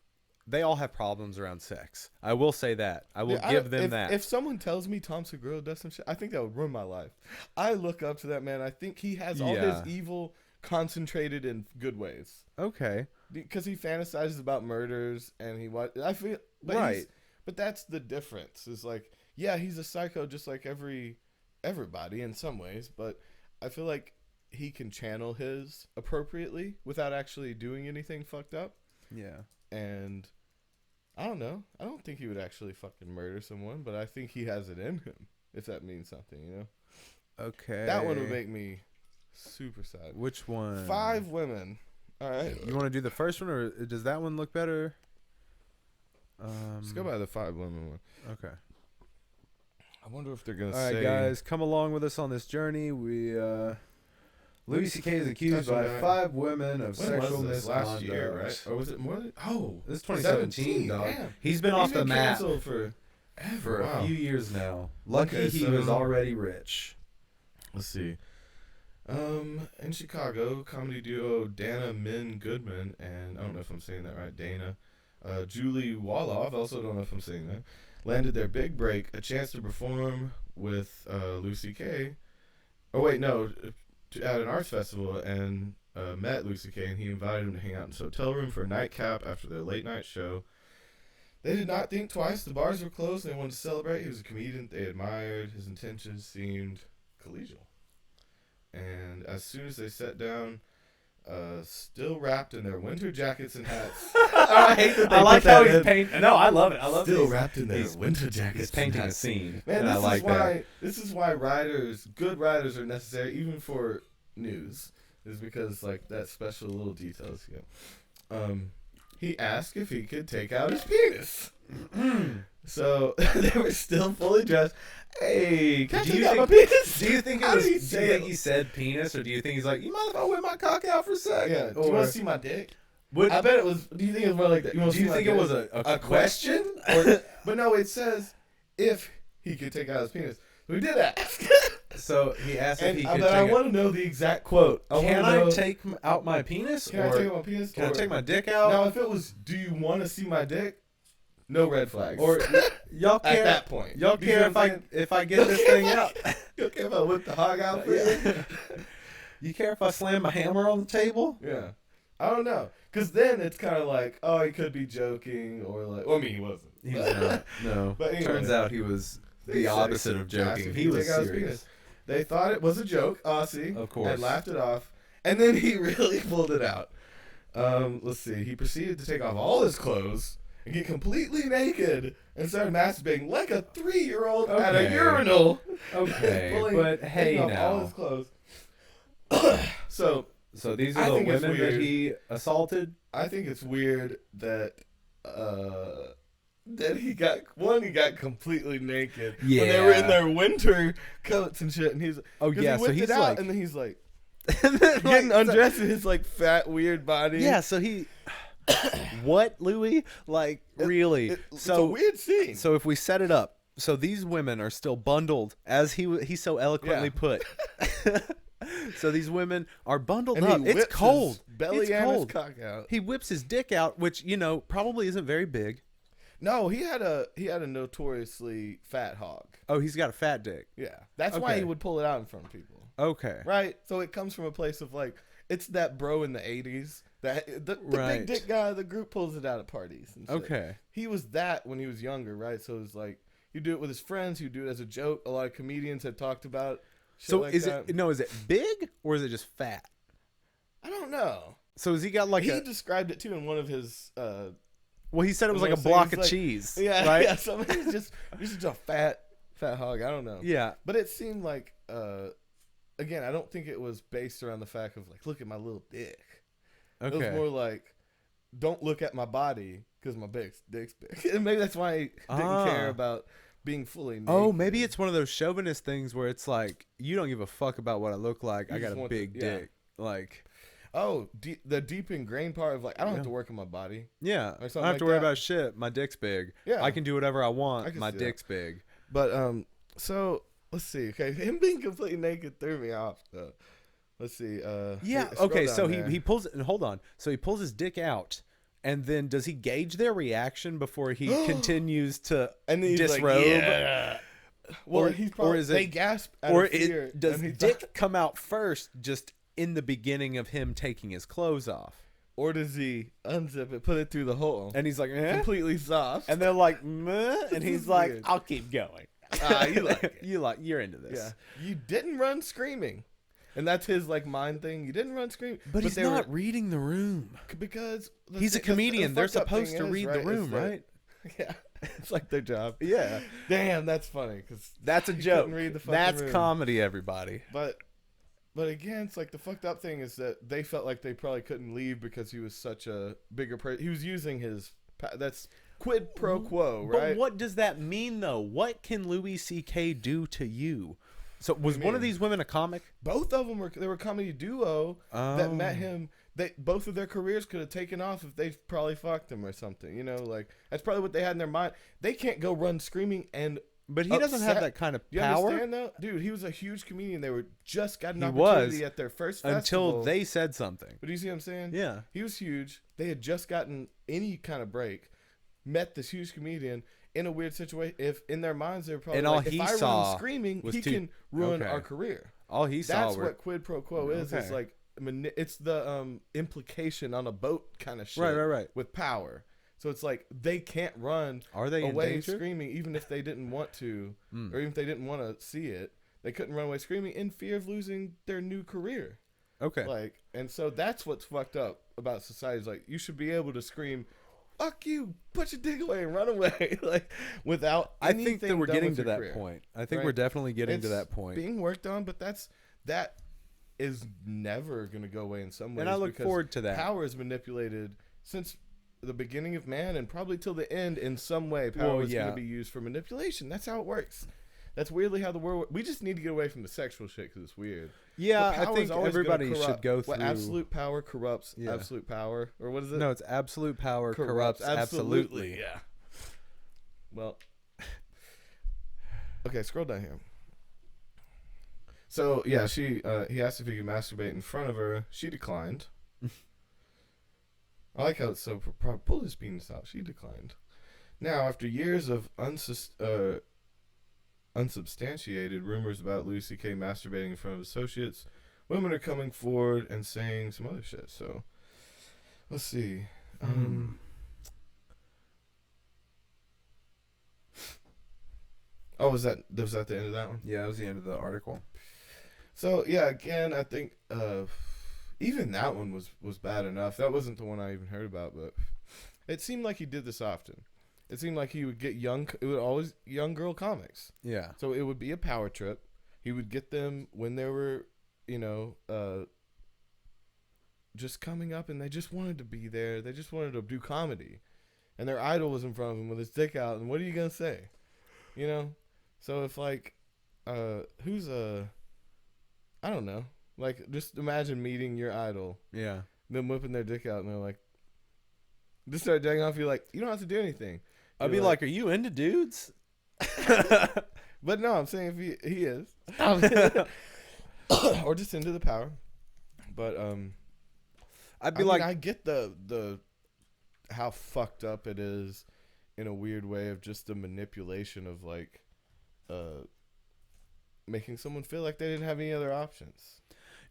problems around sex. I will say that. I will give them that. If someone tells me Tom Segura does some shit, I think that would ruin my life. I look up to that man. I think he has all his evil concentrated in good ways. Okay. Because he fantasizes about murders and I feel right. But that's the difference. Is like, yeah, he's a psycho just like everybody in some ways, but I feel like he can channel his appropriately without actually doing anything fucked up. Yeah. And I don't know. I don't think he would actually fucking murder someone, but I think he has it in him, if that means something, you know? Okay. That one would make me super sad. Which one? 5 women. All right. You want to do the first one, or does that one look better? Let's go by the 5 women one. Okay. I wonder if they're going to say... All right, guys, come along with us on this journey. Louis C.K. is accused by 5 women of sexual misconduct. Last year, right? Or was it more than... Oh, this is 2017, dog. Damn. He's been off the map for a few years now. Lucky he was already rich. Let's see. In Chicago, comedy duo Dana Min Goodman and I don't know if I'm saying that right, Dana, Julie Wolof, also don't know if I'm saying that, landed their big break, a chance to perform with Louis C.K. Oh wait, no, at an arts festival, and met Louis C.K. and he invited him to hang out in his hotel room for a nightcap after their late night show. They did not think twice. The bars were closed. They wanted to celebrate. He was a comedian they admired. His intentions seemed collegial. And as soon as they sat down, still wrapped in their winter jackets and hats. I hate that. I like how he's painting. No, I love it. I love still wrapped in their winter jackets. He's painting a scene. Man, this is why good writers are necessary, even for news is because like that special little details. He asked if he could take out his penis. So they were still fully dressed. Hey, can I take out my penis? Do you think he said penis, or do you think he's like, you mind if I whip my cock out for a second? Yeah. Do you want to see my dick? I bet it was. Do you think it was more like that? Do you think it was a question? But no, it says if he could take out his penis. We did ask. So he asked if he could. But I want to know the exact quote. Can I take out my penis? Can I take out my penis? Can I take my dick out? Now, if it was, do you want to see my dick? No red flags. Or y'all care at that point. Y'all care if I get this thing out? You care if I whip the hog out for you? You care if I slam my hammer on the table? Yeah. I don't know. Because then it's kind of like, oh, he could be joking, or like, well, I mean, he wasn't. He was not. No. But anyway, turns out he was the opposite of joking. He was serious. They thought it was a joke, Aussie. Of course. And laughed it off. And then he really pulled it out. Let's see. He proceeded to take off all his clothes and get completely naked and started masturbating like a 3-year-old at a urinal. Okay, but hey now. All his clothes. So these are the women that he assaulted? I think it's weird that he got completely naked when they were in their winter coats and shit, and he's so he's like, and then he's like getting undressed in his like fat weird body. Yeah, so he what, Louis? Like really? It's a weird scene. So if we set it up, so these women are still bundled, as he so eloquently put. So these women are bundled up. It's cold. Belly and his cock out. He whips his dick out, which probably isn't very big. No, he had a notoriously fat hog. Oh, he's got a fat dick. Yeah, that's why he would pull it out in front of people. Okay, right. So it comes from a place of like, it's that bro in the '80s that the big dick guy. The group pulls it out at parties. And shit. Okay, he was that when he was younger, right? So it was like you do it with his friends. You do it as a joke. A lot of comedians have talked about. So like is it big or is it just fat? I don't know. So has he got like he described it too in one of his. Well, he said it was like a block of cheese. Yeah, right? Yeah. So he's just a fat hog. I don't know. Yeah, but it seemed like again, I don't think it was based around the fact of like, look at my little dick. Okay. It was more like, don't look at my body because my dick's big. And maybe that's why he didn't care about being fully naked. Oh, maybe it's one of those chauvinist things where it's like, you don't give a fuck about what I look like. I got a big dick. Like, oh, the deep ingrained part of like, I don't have to work on my body. Yeah, I don't have to worry about shit. My dick's big. Yeah, I can do whatever I want. My dick's big. But so let's see. Okay, him being completely naked threw me off though. Let's see. Yeah. Okay. So he pulls and hold on. So he pulls his dick out. And then does he gauge their reaction before he continues to disrobe? Like, yeah. Well, they gasp out of fear. Does dick come out first just in the beginning of him taking his clothes off? Or does he unzip it, put it through the hole? And he's like, completely soft. And they're like, meh. And he's like, weird. I'll keep going. You like it. You're into this. Yeah. You didn't run screaming. And that's his like mind thing. You didn't run screaming, but he's not reading the room because he's a comedian. They're supposed to read the room, right? Yeah, it's like their job. Yeah. Damn, that's funny because that's a joke. Read the that's room. Comedy, everybody. But again, it's like the fucked up thing is that they felt like they probably couldn't leave because he was such a bigger. He was using his. That's quid pro quo, right? But what does that mean, though? What can Louis C.K. do to you? So was one of these women a comic? Both of them were. They were a comedy duo that met him. Both of their careers could have taken off if they probably fucked him or something. Like that's probably what they had in their mind. They can't go run screaming and. But he doesn't have that kind of power. You understand though, dude? He was a huge comedian. They were just got an opportunity at their first festival until they said something. But do you see what I'm saying? Yeah, he was huge. They had just gotten any kind of break. Met this huge comedian. In a weird situation, if in their minds they were probably like, if I run screaming, he can ruin our career. All he saw. That's what quid pro quo is. It's like it's the implication on a boat kind of shit. Right. With power, so it's like they can't run. Are they away screaming even if they didn't want to, or even if they didn't want to see it? They couldn't run away screaming in fear of losing their new career. Okay. And so that's what's fucked up about society. Is like you should be able to scream. Fuck you! Put your dick away and run away, without. I think that we're getting to that point. I think we're definitely getting to that point. Being worked on, but that is never going to go away in some ways. And I look forward to that. Power is manipulated since the beginning of man and probably till the end in some way. Power is going to be used for manipulation. That's how it works. That's weirdly how the world. We just need to get away from the sexual shit because it's weird. Yeah, I think everybody should go through. Absolute power corrupts absolute power, or what is it? No, it's absolute power corrupts absolutely. Yeah. Well, okay, scroll down here. So yeah, he asked if he could masturbate in front of her. She declined. I like how it's so. Pull his penis out. She declined. Now, after years of unsubstantiated rumors about Louis C.K. masturbating in front of associates, women are coming forward and saying some other shit. So, let's see. Oh, was that the end of that one? Yeah, that was the end of the article. So, yeah, again, I think even that one was bad enough. That wasn't the one I even heard about, but it seemed like he did this often. It seemed like he would get always young girl comics. Yeah. So it would be a power trip. He would get them when they were, just coming up and they just wanted to be there. They just wanted to do comedy. And their idol was in front of him with his dick out. And what are you going to say? You know? So if like, I don't know. Like, just imagine meeting your idol. Yeah. Them whipping their dick out and they're like, just start jacking off. You're like, you don't have to do anything. I'd be like, are you into dudes? But no, I'm saying if he is. Or just into the power. But I get the how fucked up it is in a weird way of just the manipulation of like making someone feel like they didn't have any other options.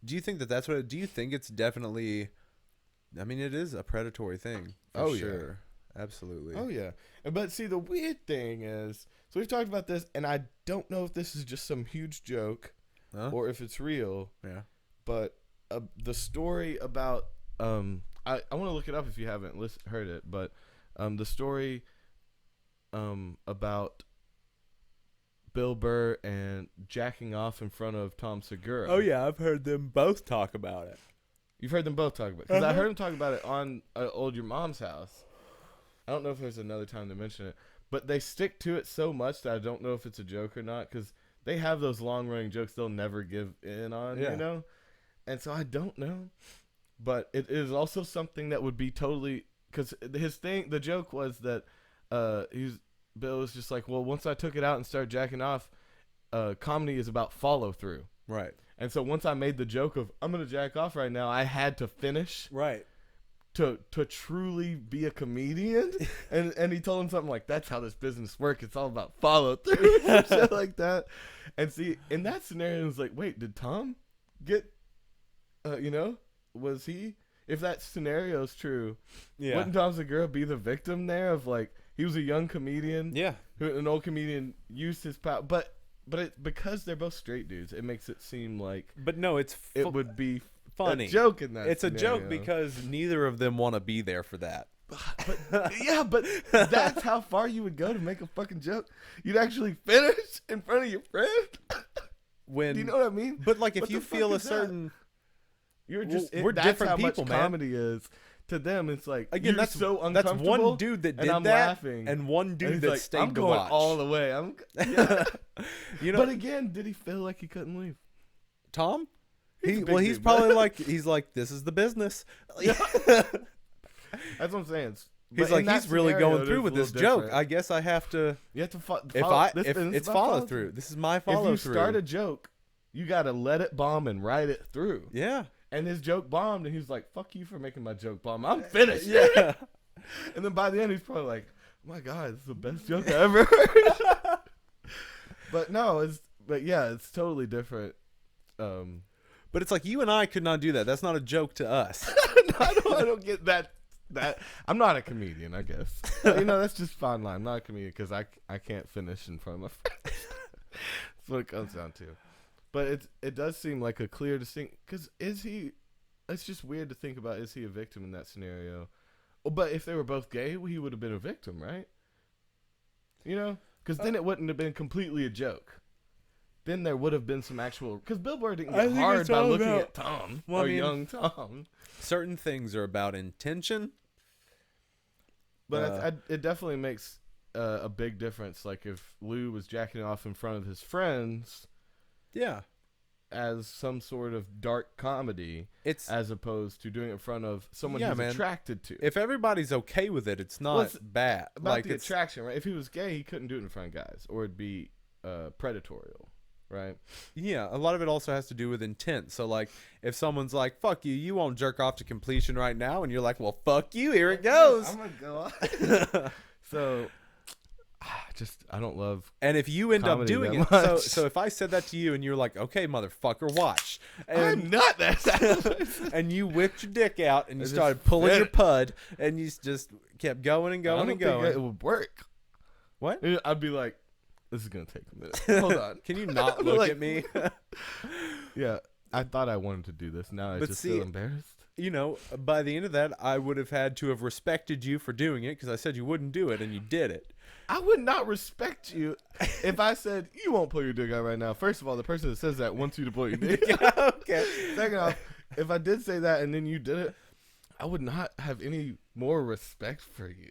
Do you think that's what do you think it's definitely I mean it is a predatory thing for sure. Absolutely. Oh yeah. But see, the weird thing is, so we've talked about this and I don't know if this is just some huge joke or if it's real. Yeah. But the story about I want to look it up if you haven't heard it, but the story about Bill Burr and jacking off in front of Tom Segura. Oh yeah, I've heard them both talk about it. You've heard them both talk about it? Because I heard them talk about it on Old Your Mom's House. I don't know if there's another time to mention it, but they stick to it so much that I don't know if it's a joke or not, because they have those long-running jokes they'll never give in on, you know? And so I don't know. But it is also something that would be totally... Because the joke was that Bill was just like, well, once I took it out and started jacking off, comedy is about follow-through. Right. And so once I made the joke of, I'm going to jack off right now, I had to finish. Right. To truly be a comedian. And he told him something like, that's how this business works. It's all about follow-through. Shit like that. And see, in that scenario, it was like, wait, did Tom get, was he, if that scenario is true, wouldn't Tom Segura be the victim there of like, he was a young comedian. Yeah. An old comedian used his power. But because they're both straight dudes, it makes it seem like. But no, it would be funny. A joke in that. It's scenario. A joke because neither of them want to be there for that. But that's how far you would go to make a fucking joke. You'd actually finish in front of your friend. Do you know what I mean? But like, if you feel a certain, you're just we're that's different how people, much man. Comedy is. To them, it's like, again, that's so uncomfortable. That's one dude that did and I'm that, laughing, and one dude and that like, stayed I'm to going watch all the way. You know. But again, did he feel like he couldn't leave? Tom? He's probably like, he's like, this is the business. That's what I'm saying. He's like, he's really going through with this joke. I guess I have to. You have to follow. If it's follow through. This is my follow through. If you start a joke, you got to let it bomb and write it through. Yeah. And his joke bombed, and he was like, "Fuck you for making my joke bomb. I'm finished." Yeah. And then by the end, he's probably like, "Oh my God, this is the best joke I ever heard." But no, it's totally different. But it's like, you and I could not do that. That's not a joke to us. No, I don't get that. I'm not a comedian, I guess. That's just fine line. I'm not a comedian because I can't finish in front of my friends. That's what it comes down to. But it does seem like a clear distinct, because it's just weird to think about, is he a victim in that scenario? Well, but if they were both gay, he would have been a victim, right? Because then it wouldn't have been completely a joke. then there would have been some actual, because Bill Burr didn't get hard by looking at Tom young Tom. Certain things are about intention. But it definitely makes a big difference. Like if Lou was jacking off in front of his friends, as some sort of dark comedy, as opposed to doing it in front of someone he's attracted to. If everybody's okay with it, it's not bad. About like the attraction, right? If he was gay, he couldn't do it in front of guys, or it'd be predatorial, right? Yeah, a lot of it also has to do with intent. So, like, if someone's like, fuck you, you won't jerk off to completion right now, and you're like, well, fuck you, here it goes. I'm going to go on. So, I don't love and if you end up doing it, so if I said that to you and you're like, okay, motherfucker, watch. And, I'm not that. And you whipped your dick out and you started pulling your pud and you just kept going and going and going. Think it would work. What? I'd be like, this is going to take a minute. Hold on. Can you not look at me? Yeah, I thought I wanted to do this. Now I just feel embarrassed. You know, by the end of that, I would have had to have respected you for doing it because I said you wouldn't do it and you did it. I would not respect you if I said, you won't pull your dick out right now. First of all, the person that says that wants you to pull your dick out. Okay. Second off, if I did say that and then you did it, I would not have any more respect for you.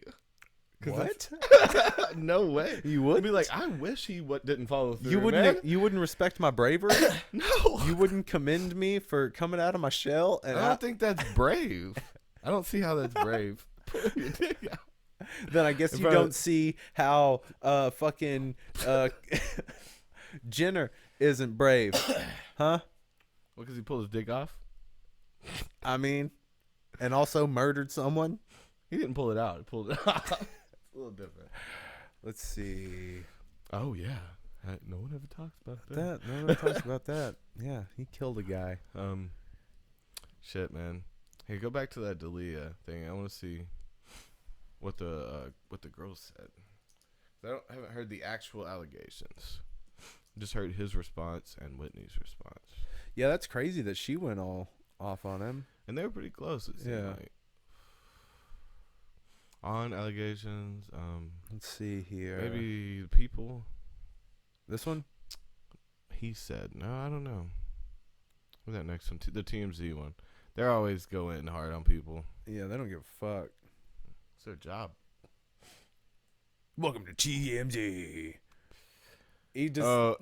What? No way. You would be like, I wish he didn't follow through. You wouldn't respect my bravery? No. You wouldn't commend me for coming out of my shell? And I don't think that's brave. I don't see how that's brave. Pull your dick out. Then I guess you don't see how fucking Jenner isn't brave, huh? Well, because he pulled his dick off? I mean, and also murdered someone? He didn't pull it out. He pulled it off. It's a little different. Let's see. Oh, yeah. No one ever talks about that. No one talks about that. Yeah, he killed a guy. Shit, man. Hey, go back to that Delia thing. I want to see what the girls said. I haven't heard the actual allegations. Just heard his response and Whitney's response. Yeah, that's crazy that she went all off on him. And they were pretty close, it seemed like. On allegations. Let's see here. Maybe the people. This one? He said. No, I don't know. What's that next one? The TMZ one. They're always going hard on people. Yeah, they don't give a fuck. It's their job. Welcome to TMZ. He just all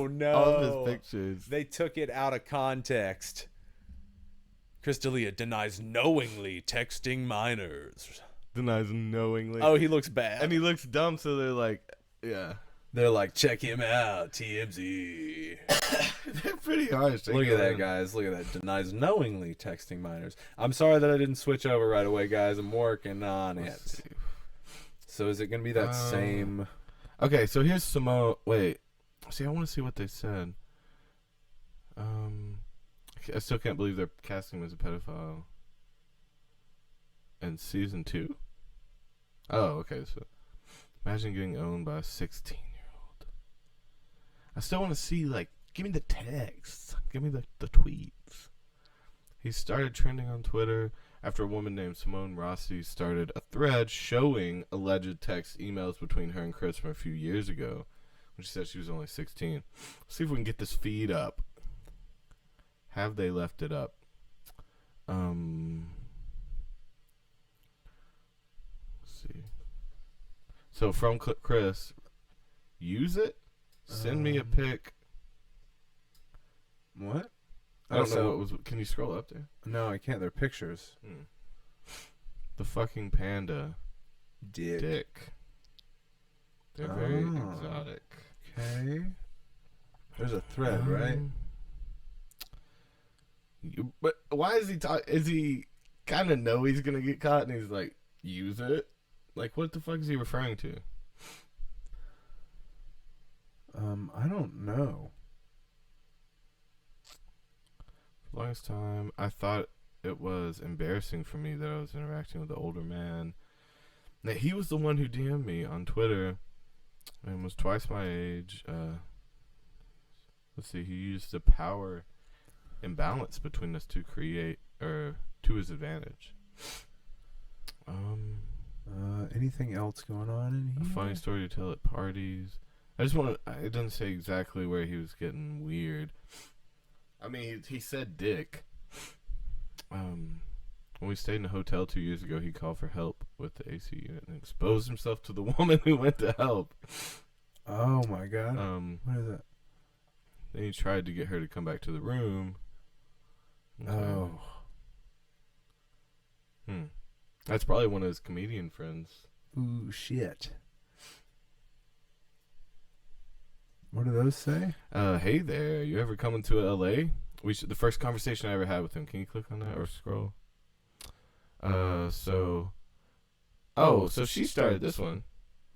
of his pictures. They took it out of context. Chris Delia denies knowingly texting minors. Denies knowingly. Oh, he looks bad. And he looks dumb, so they're like, yeah. They're like, check him out, TMZ. They're pretty harsh. Look at that, guys. Look at that. Denies knowingly texting minors. I'm sorry that I didn't switch over right away, guys. I'm working on it. So is it going to be that same... Okay, so here's Simone. Wait. See, I want to see what they said. I still can't believe they're casting him as a pedophile. In season 2? Oh, okay. So imagine getting owned by a 16-year-old. I still want to see, like, give me the texts. Give me the tweets. He started trending on Twitter after a woman named Simone Rossi started a thread showing alleged text emails between her and Chris from a few years ago when she said she was only 16. Let's see if we can get this feed up. Have they left it up? Let's see. So from Chris, use it. Send me a pic. What? I don't know what was. Can you scroll up there? No, I can't. They're pictures. The fucking panda. Dick. They're very exotic. Okay. There's a thread, right? But why is he is he kind of know he's gonna get caught and he's like, use it? Like, what the fuck is he referring to? I don't know. For the longest time, I thought it was embarrassing for me that I was interacting with an older man. That he was the one who DM'd me on Twitter and was twice my age. Let's see, he used the power imbalance between us to to his advantage. Anything else going on in here? A funny story to tell at parties. I just want to. It doesn't say exactly where he was getting weird. I mean, he said dick. When we stayed in a hotel 2 years ago, he called for help with the AC unit and exposed himself to the woman who went to help. Oh my god. What is that? Then he tried to get her to come back to the room. Oh. That's probably one of his comedian friends. Ooh, shit. What do those say? Hey there, you ever coming to LA? The first conversation I ever had with him. Can you click on that or scroll? So she started this one.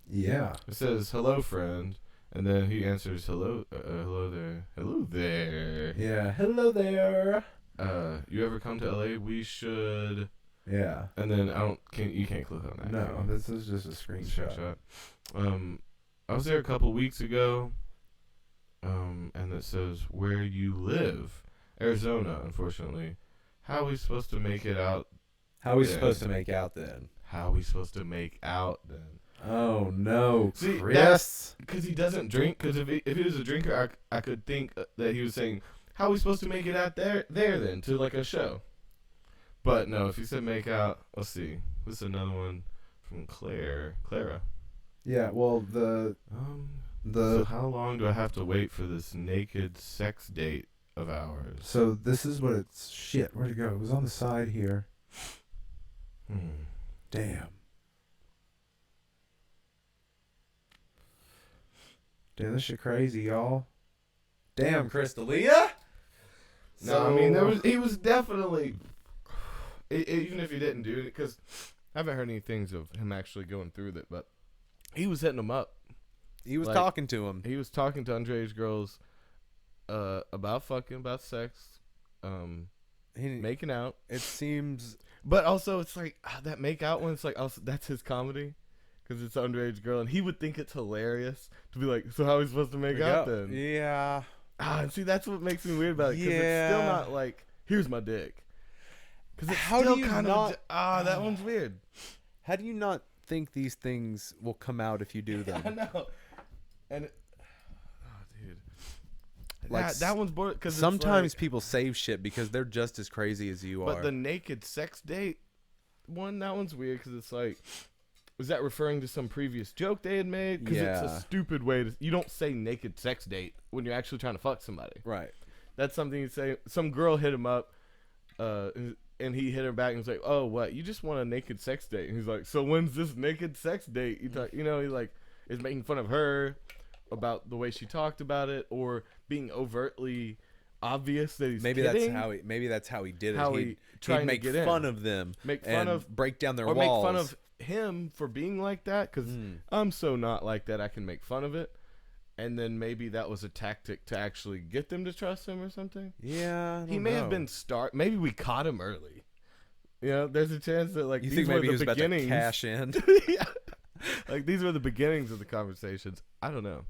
Yeah. It says, hello, friend. And then he answers, hello there. Hello there. Yeah, hello there. You ever come to LA? We should. Yeah. And then you can't click on that. No, this is just a screenshot. I was there a couple weeks ago. And it says, where you live. Arizona, unfortunately. How are we supposed to make it out? How are we supposed to make out then? How are we supposed to make out then? Oh no, See, Chris. Because he doesn't drink. Because if he was a drinker, I could think that he was saying, how are we supposed to make it out there then to like a show? But no, if he said make out, let's see. This is another one from Clara. Yeah, well so how long do I have to wait for this naked sex date of ours? So this is what it's... Shit, where'd it go? It was on the side here. Damn. Damn, this shit crazy, y'all. Damn, Chris Delia? No, I mean, he was definitely... even if he didn't do it, because I haven't heard any things of him actually going through with it, but he was hitting them up. He was talking to him. He was talking to underage girls about fucking, about sex, making out. It seems... But also, it's like, that make out one, it's like, also, that's his comedy. Because it's an underage girl, and he would think it's hilarious to be like, so how are we supposed to make out then? Yeah. And see, that's what makes me weird about it, because it's still not like, here's my dick. Because it's still kind of, that one's weird. How do you not think these things will come out if you do them? I know. And, dude. Like, that one's boring. Cause sometimes people save shit because they're just as crazy as you are. But the naked sex date one, that one's weird because it's like, was that referring to some previous joke they had made? Because it's a stupid way to... You don't say naked sex date when you're actually trying to fuck somebody. Right. That's something you say. Some girl hit him up, and he hit her back and was like, oh, what? You just want a naked sex date. And he's like, so when's this naked sex date? He like is making fun of her about the way she talked about it, or being overtly obvious that he's kidding. That's how he did it. He'd make fun of them, break down their walls, make fun of him for being like that, because I'm so not like that I can make fun of it, and then maybe that was a tactic to actually get them to trust him or something. He may have been maybe we caught him early. There's a chance that like you these think maybe were he the was beginnings. about to cash in. Yeah. Like these were the beginnings of the conversations. I don't know.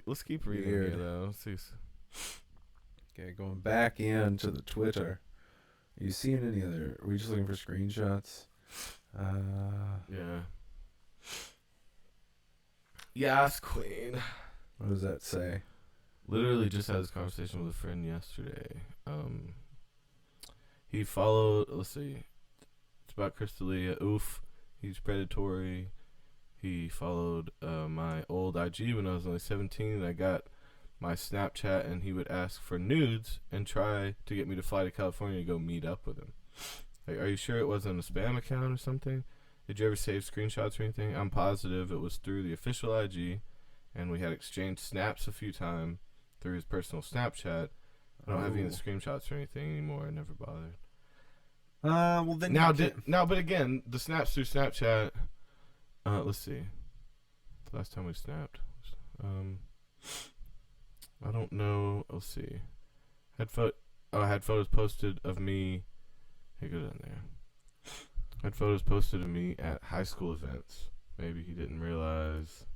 Let's keep reading here though. Let's see. Okay, going back into the Twitter. Are you seeing any other? Are we just looking for screenshots? Yeah. Yes, queen. What does that say? Literally just had this conversation with a friend yesterday. He followed, let's see. It's about Chris D'Elia. Oof. He's predatory. He followed my old IG when I was only 17. And I got my Snapchat, and he would ask for nudes and try to get me to fly to California to go meet up with him. Like, are you sure it wasn't a spam account or something? Did you ever save screenshots or anything? I'm positive it was through the official IG, and we had exchanged snaps a few times through his personal Snapchat. I don't have any of the screenshots or anything anymore. I never bothered. Well then but again, the snaps through Snapchat. Let's see. The last time we snapped. I don't know. Let's see. I had photos posted of me. Hey, go down there. I had photos posted of me at high school events. Maybe he didn't realize.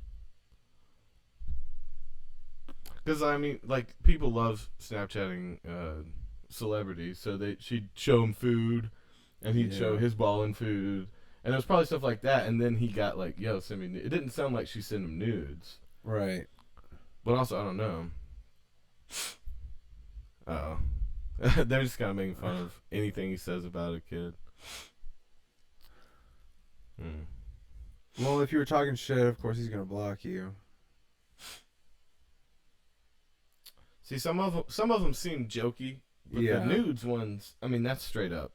Because, I mean, like, people love Snapchatting celebrities. So she'd show him food, and he'd show his ball and food. And it was probably stuff like that, and then he got like, yo, send me it didn't sound like she sent him nudes. Right. But also, I don't know. Uh-oh. They're just kind of making fun of anything he says about a kid. Well, if you were talking shit, of course he's going to block you. See, some of them seem jokey, but the nudes ones, I mean, that's straight up.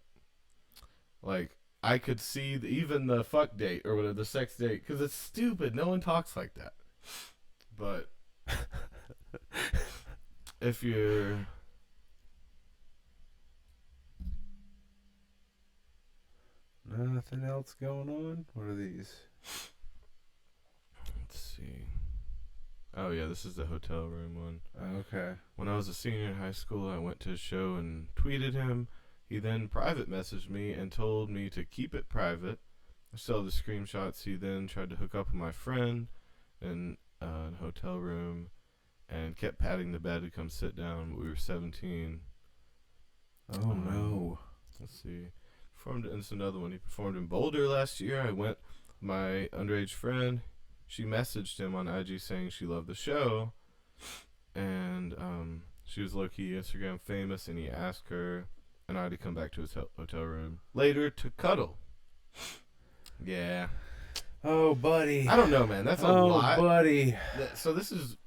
Like, I could see even the fuck date or whatever, the sex date, because it's stupid. No one talks like that. But if you're... Nothing else going on? What are these? Let's see. Oh, yeah, this is the hotel room one. Oh, okay. When I was a senior in high school, I went to a show and tweeted him. He then private messaged me and told me to keep it private. I still have the screenshots. He then tried to hook up with my friend in a hotel room and kept patting the bed to come sit down. We were 17. Oh, no. Let's see. It's another one. He performed in Boulder last year. I went with my underage friend. She messaged him on IG saying she loved the show. And she was low-key Instagram famous, and he asked her and I to come back to his hotel room later to cuddle. Yeah. Oh, buddy. I don't know, man. That's a lot. Oh, buddy. So this is,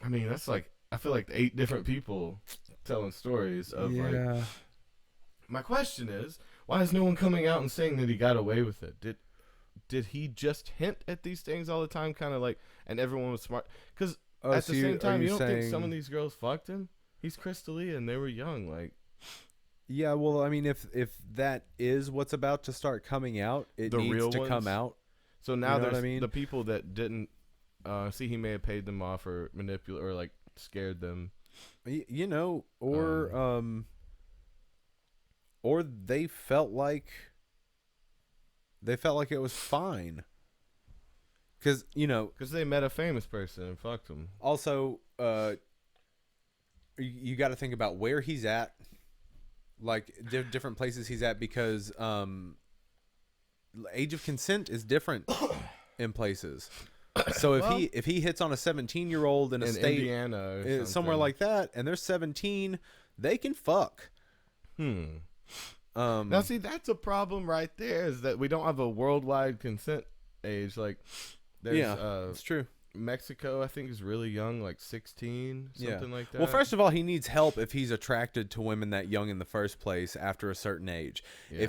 I mean, that's like, I feel like 8 different people telling stories of like. My question is, why is no one coming out and saying that he got away with it? Did he just hint at these things all the time, kind of like, and everyone was smart? Because at the same time, you don't think some of these girls fucked him? He's Chris D'Elia, and they were young, like. Yeah, well, I mean, if that is what's about to start coming out, it needs to come out. So now there's the people that didn't see he may have paid them off or manipulated or like scared them. You know, or they felt like it was fine. Because they met a famous person and fucked him. Also, you got to think about where he's at, like different places he's at, because age of consent is different in places. So if he hits on a 17-year-old in a state, Indiana or somewhere like that, and they're 17, they can fuck. Now see, that's a problem right there, is that we don't have a worldwide consent age. Like there's it's true. Mexico, I think, is really young, like 16, something like that. Well, first of all, he needs help if he's attracted to women that young in the first place after a certain age. Yeah.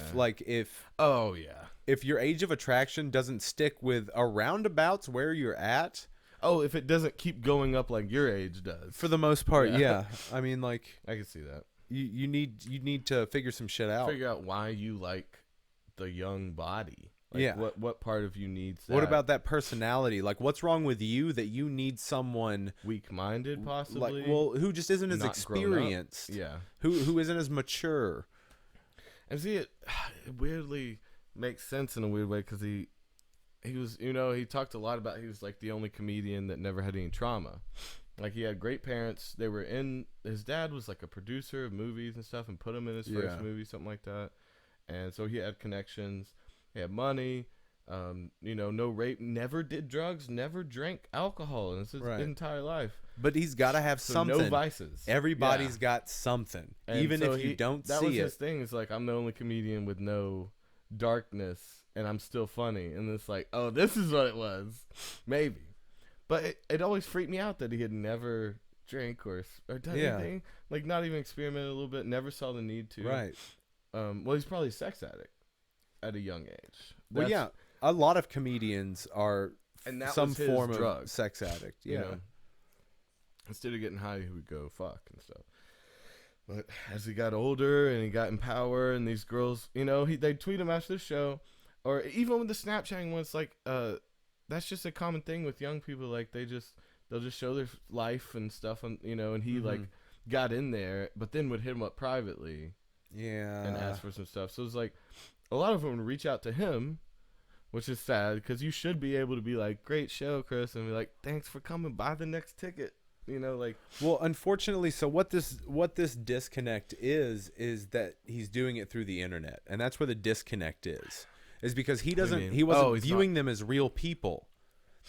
If your age of attraction doesn't stick with aroundabouts where you're at. Oh, if it doesn't keep going up like your age does. For the most part, yeah. I mean, like, I can see that. You need to figure some shit out. Figure out why you like the young body. Like, what part of you needs that? What about that personality? Like, what's wrong with you that you need someone weak-minded, possibly? Like, who just isn't as experienced? Yeah. Who isn't as mature? And see, it weirdly makes sense in a weird way, because he was, he talked a lot about, he was like the only comedian that never had any trauma. Like, he had great parents. His dad was like a producer of movies and stuff, and put him in his first movie, something like that. And so he had connections. He had money, no rape, never did drugs, never drank alcohol in his entire life. But he's got to have something. No vices. Everybody's got something, and even if you don't see it. That was his thing. It's like, I'm the only comedian with no darkness, and I'm still funny. And it's like, oh, this is what it was. Maybe. But it always freaked me out that he had never drank or done anything. Like, not even experimented a little bit, never saw the need to. Right. Well, he's probably a sex addict at a young age. Well, yeah, a lot of comedians are some form of sex addict. Yeah. Instead of getting high, he would go fuck and stuff. But as he got older and he got in power, and these girls, they'd tweet him after the show, or even with the Snapchatting one, it's like, that's just a common thing with young people. Like, they'll just show their life and stuff, and he like got in there, but then would hit him up privately. Yeah. And ask for some stuff. So it's like, a lot of them would reach out to him, which is sad, because you should be able to be like, great show, Chris, and be like, thanks for coming, buy the next ticket. Well, unfortunately, so what this disconnect is that he's doing it through the internet, and that's where the disconnect is. is because he mean? he wasn't he's viewing them as real people.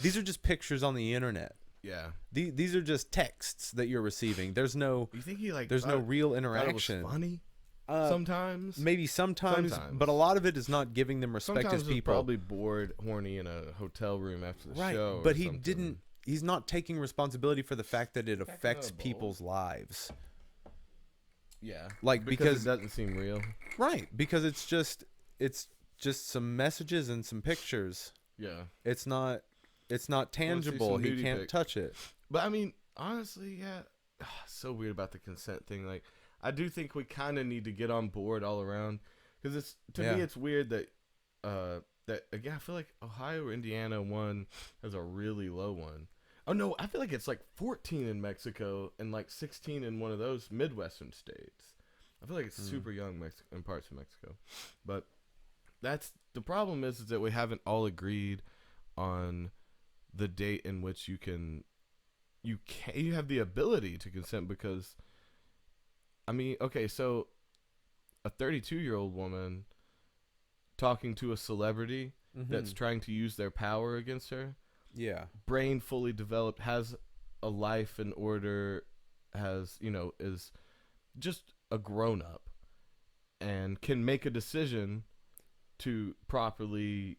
These are just pictures on the internet. Yeah. These are just texts that you're receiving. There's no. You think he there's no real interaction. It was funny. Sometimes. Maybe sometimes, but a lot of it is not giving them respect sometimes as people. Probably bored, horny in a hotel room after the show. But he didn't. He's not taking responsibility for the fact that it affects people's lives. Yeah, like because it doesn't seem real. Right, because it's just some messages and some pictures. Yeah, it's not tangible. He can't touch it. But I mean, honestly, yeah, so weird about the consent thing. Like, I do think we kind of need to get on board all around, because me it's weird that that again I feel like Ohio or Indiana one has a really low one. Oh no, I feel like it's like 14 in Mexico and like 16 in one of those Midwestern states. I feel like it's super young in parts of Mexico, but that's the problem is that we haven't all agreed on the date in which you have the ability to consent, because I mean, okay, so a 32-year-old woman talking to a celebrity that's trying to use their power against her. Yeah. Brain fully developed, has a life in order, has, is just a grown up and can make a decision to properly,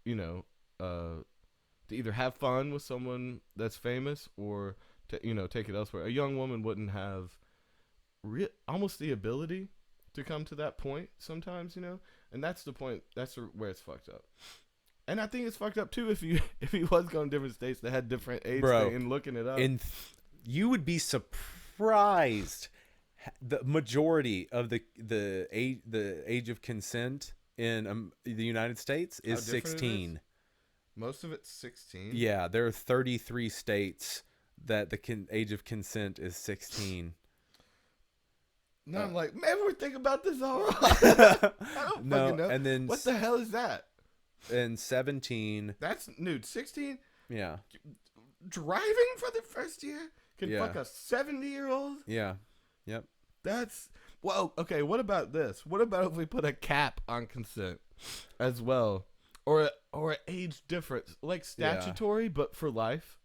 to either have fun with someone that's famous or to, take it elsewhere. A young woman wouldn't have almost the ability to come to that point sometimes, and that's the point. That's where it's fucked up. And I think it's fucked up too if he was going to different states that had different age thing and looking it up. And you would be surprised. The majority of the age of consent in the United States is 16. Most of it's 16. Yeah, there are 33 states that the age of consent is 16. No, I'm like, maybe we're thinking about this all wrong. I don't fucking know. And then what the hell is that? And 17. That's 16. Yeah. Driving for the first year can fuck a 70-year-old. Yeah. Yep. That's okay. What about this? What about if we put a cap on consent as well, or an age difference, like statutory, but for life?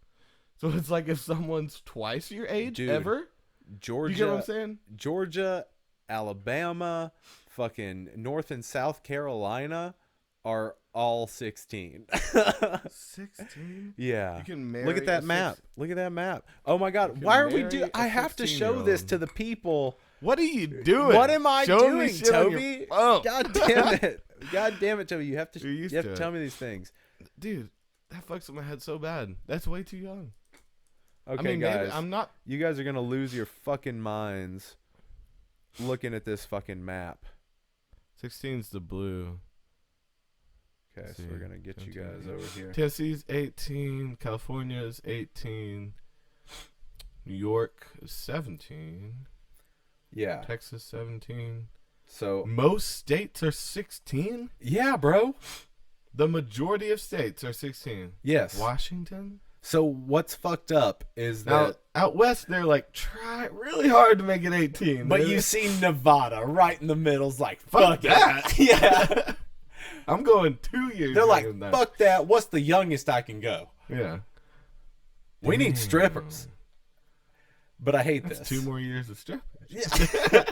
So it's like if someone's twice your age ever. Georgia, you get what I'm saying? Georgia, Alabama, fucking North and South Carolina are all 16. 16? Yeah. You can marry. Look at that map. Look at that map. Oh my God. Why are we doing? I have to show this to the people. What are you doing? What am I doing, Toby? God damn it. God damn it, Toby. You have to tell me these things. Dude, that fucks with my head so bad. That's way too young. Okay, guys. I'm not. You guys are going to lose your fucking minds looking at this fucking map. 16's the blue. Okay, so we're going to get you guys over here. Tennessee's 18. California is 18. New York is 17. Yeah. Texas 17. So most states are 16? Yeah, bro. The majority of states are 16. Yes. Washington? So what's fucked up is that out west they're like try really hard to make it 18. But you see Nevada right in the middle's like fuck that. Yeah. I'm going 2 years. They're like fuck that. What's the youngest I can go? Yeah. We need strippers. But I hate this. 2 more years of strippers. Yeah.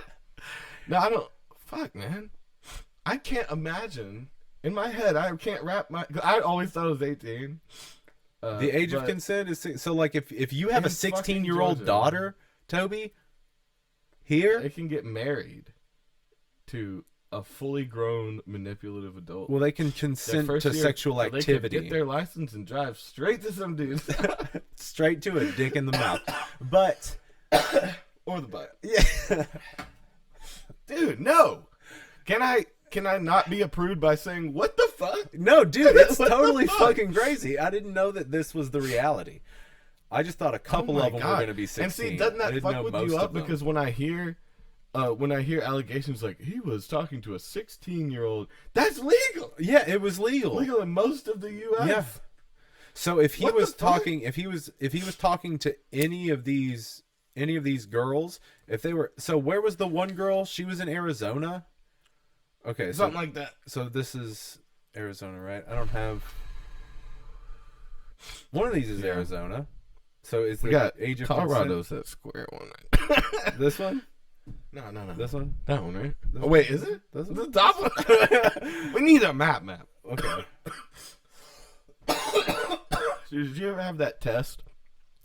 No, I don't. Fuck, man. I can't imagine. In my head, I can't wrap my. I always thought it was 18. The age of consent is so. Like, if you have a 16-year-old daughter, Toby, here they can get married to a fully grown manipulative adult. Well, they can consent to sexual activity. They can get their license and drive straight to some dude, straight to a dick in the mouth, but or the butt. Yeah, dude, no. Can I not be approved by saying, what the fuck? No, dude, it's totally fucking crazy. I didn't know that this was the reality. I just thought a couple of them were going to be 16. And see, doesn't that fuck with you up? Because when I hear allegations like he was talking to a 16-year-old, that's legal. Yeah, it was legal. Legal in most of the U.S. Yeah. So if he was talking, if he was talking to any of these girls, if they were, so where was the one girl? She was in Arizona. Okay, something like that. So this is Arizona, right? I don't have. One of these is Arizona. So is we the got age of Colorado's that square one. This one? No. This one? That one, right? This Oh wait, is it? This one? The top one? We need a map. Okay. Did you ever have that test?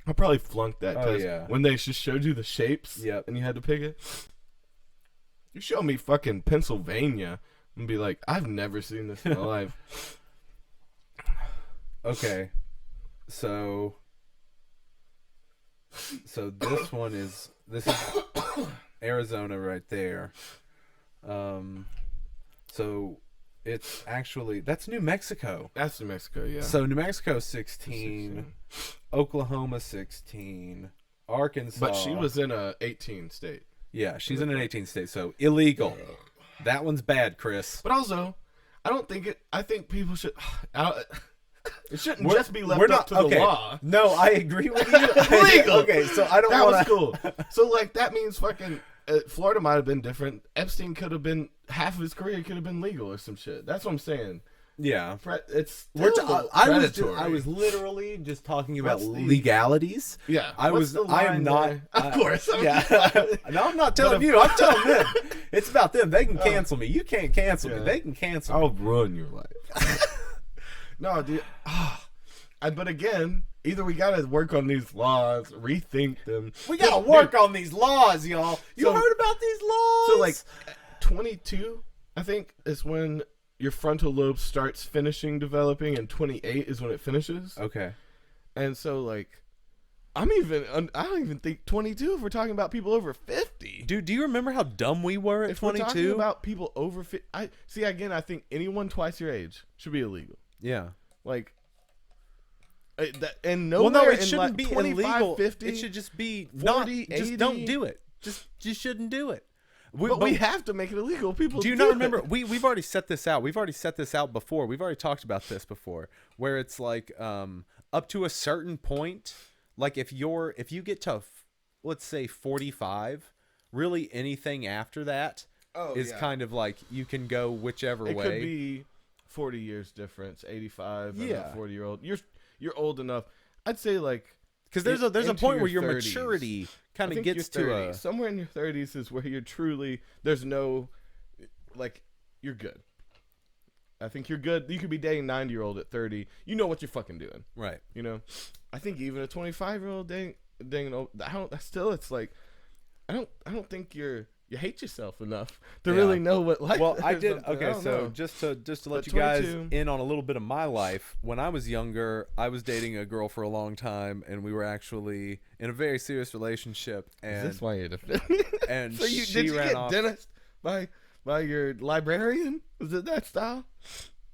I probably flunked that test. Yeah. When they just showed you the shapes. Yep. And you had to pick it. You show me fucking Pennsylvania and be like, I've never seen this in my life. Okay. So this is Arizona right there. So it's actually that's New Mexico. That's New Mexico, yeah. So New Mexico 16, Oklahoma 16, Arkansas. But she was in a 18 state. Yeah, she's in an 18 state, so illegal. That one's bad, Chris. But also, I think people should. It shouldn't just be left up to the law. No, I agree with you. Illegal. Okay, so I don't want That was cool. So like that means fucking Florida might have been different. Epstein could have been half of his career could have been legal or some shit. That's what I'm saying. Yeah, it's I was literally just talking about legalities. Yeah, I am not. Of course. No, I'm not telling you. I'm telling them. It's about them. They can cancel me. You can't cancel me. They can cancel me. I'll ruin your life. No, dude. But again, either we gotta work on these laws, rethink them. We gotta work on these laws, y'all. You heard about these laws? So like, 22, I think, is when your frontal lobe starts finishing developing, and 28 is when it finishes. Okay. And so like, I don't even think 22 if we're talking about people over 50. Dude, do you remember how dumb we were at 22? We're talking about people over 50. I think anyone twice your age should be illegal. Yeah. Like, and nowhere it shouldn't like be 25, illegal. 50, it should just be 40, not. 80. Just don't do it. Just shouldn't do it. But we have to make it illegal. People do you not remember? We've already set this out. We've already set this out before. We've already talked about this before, where it's like up to a certain point, like if you get to let's say 45, really anything after that is kind of like you can go whichever way. It could be 40 years difference, 85 and a 40-year-old. You're old enough. I'd say like because there's a point where your 30s. Maturity kind of gets to somewhere in your 30s is where you're truly there's no like you're good. I think you're good. You could be dating 90-year-old at 30. You know what you're fucking doing, right? You know, I think even a 25-year-old dating an it's like I don't think you hate yourself enough to really know what life. Well, I did. I Okay, so know. just to let But you guys 22. in on a little bit of my life. When I was younger, I was dating a girl for a long time, and we were actually in a very serious relationship. And is this why you're defending? And so she did you ran get off. dentist by your librarian? Was it that style?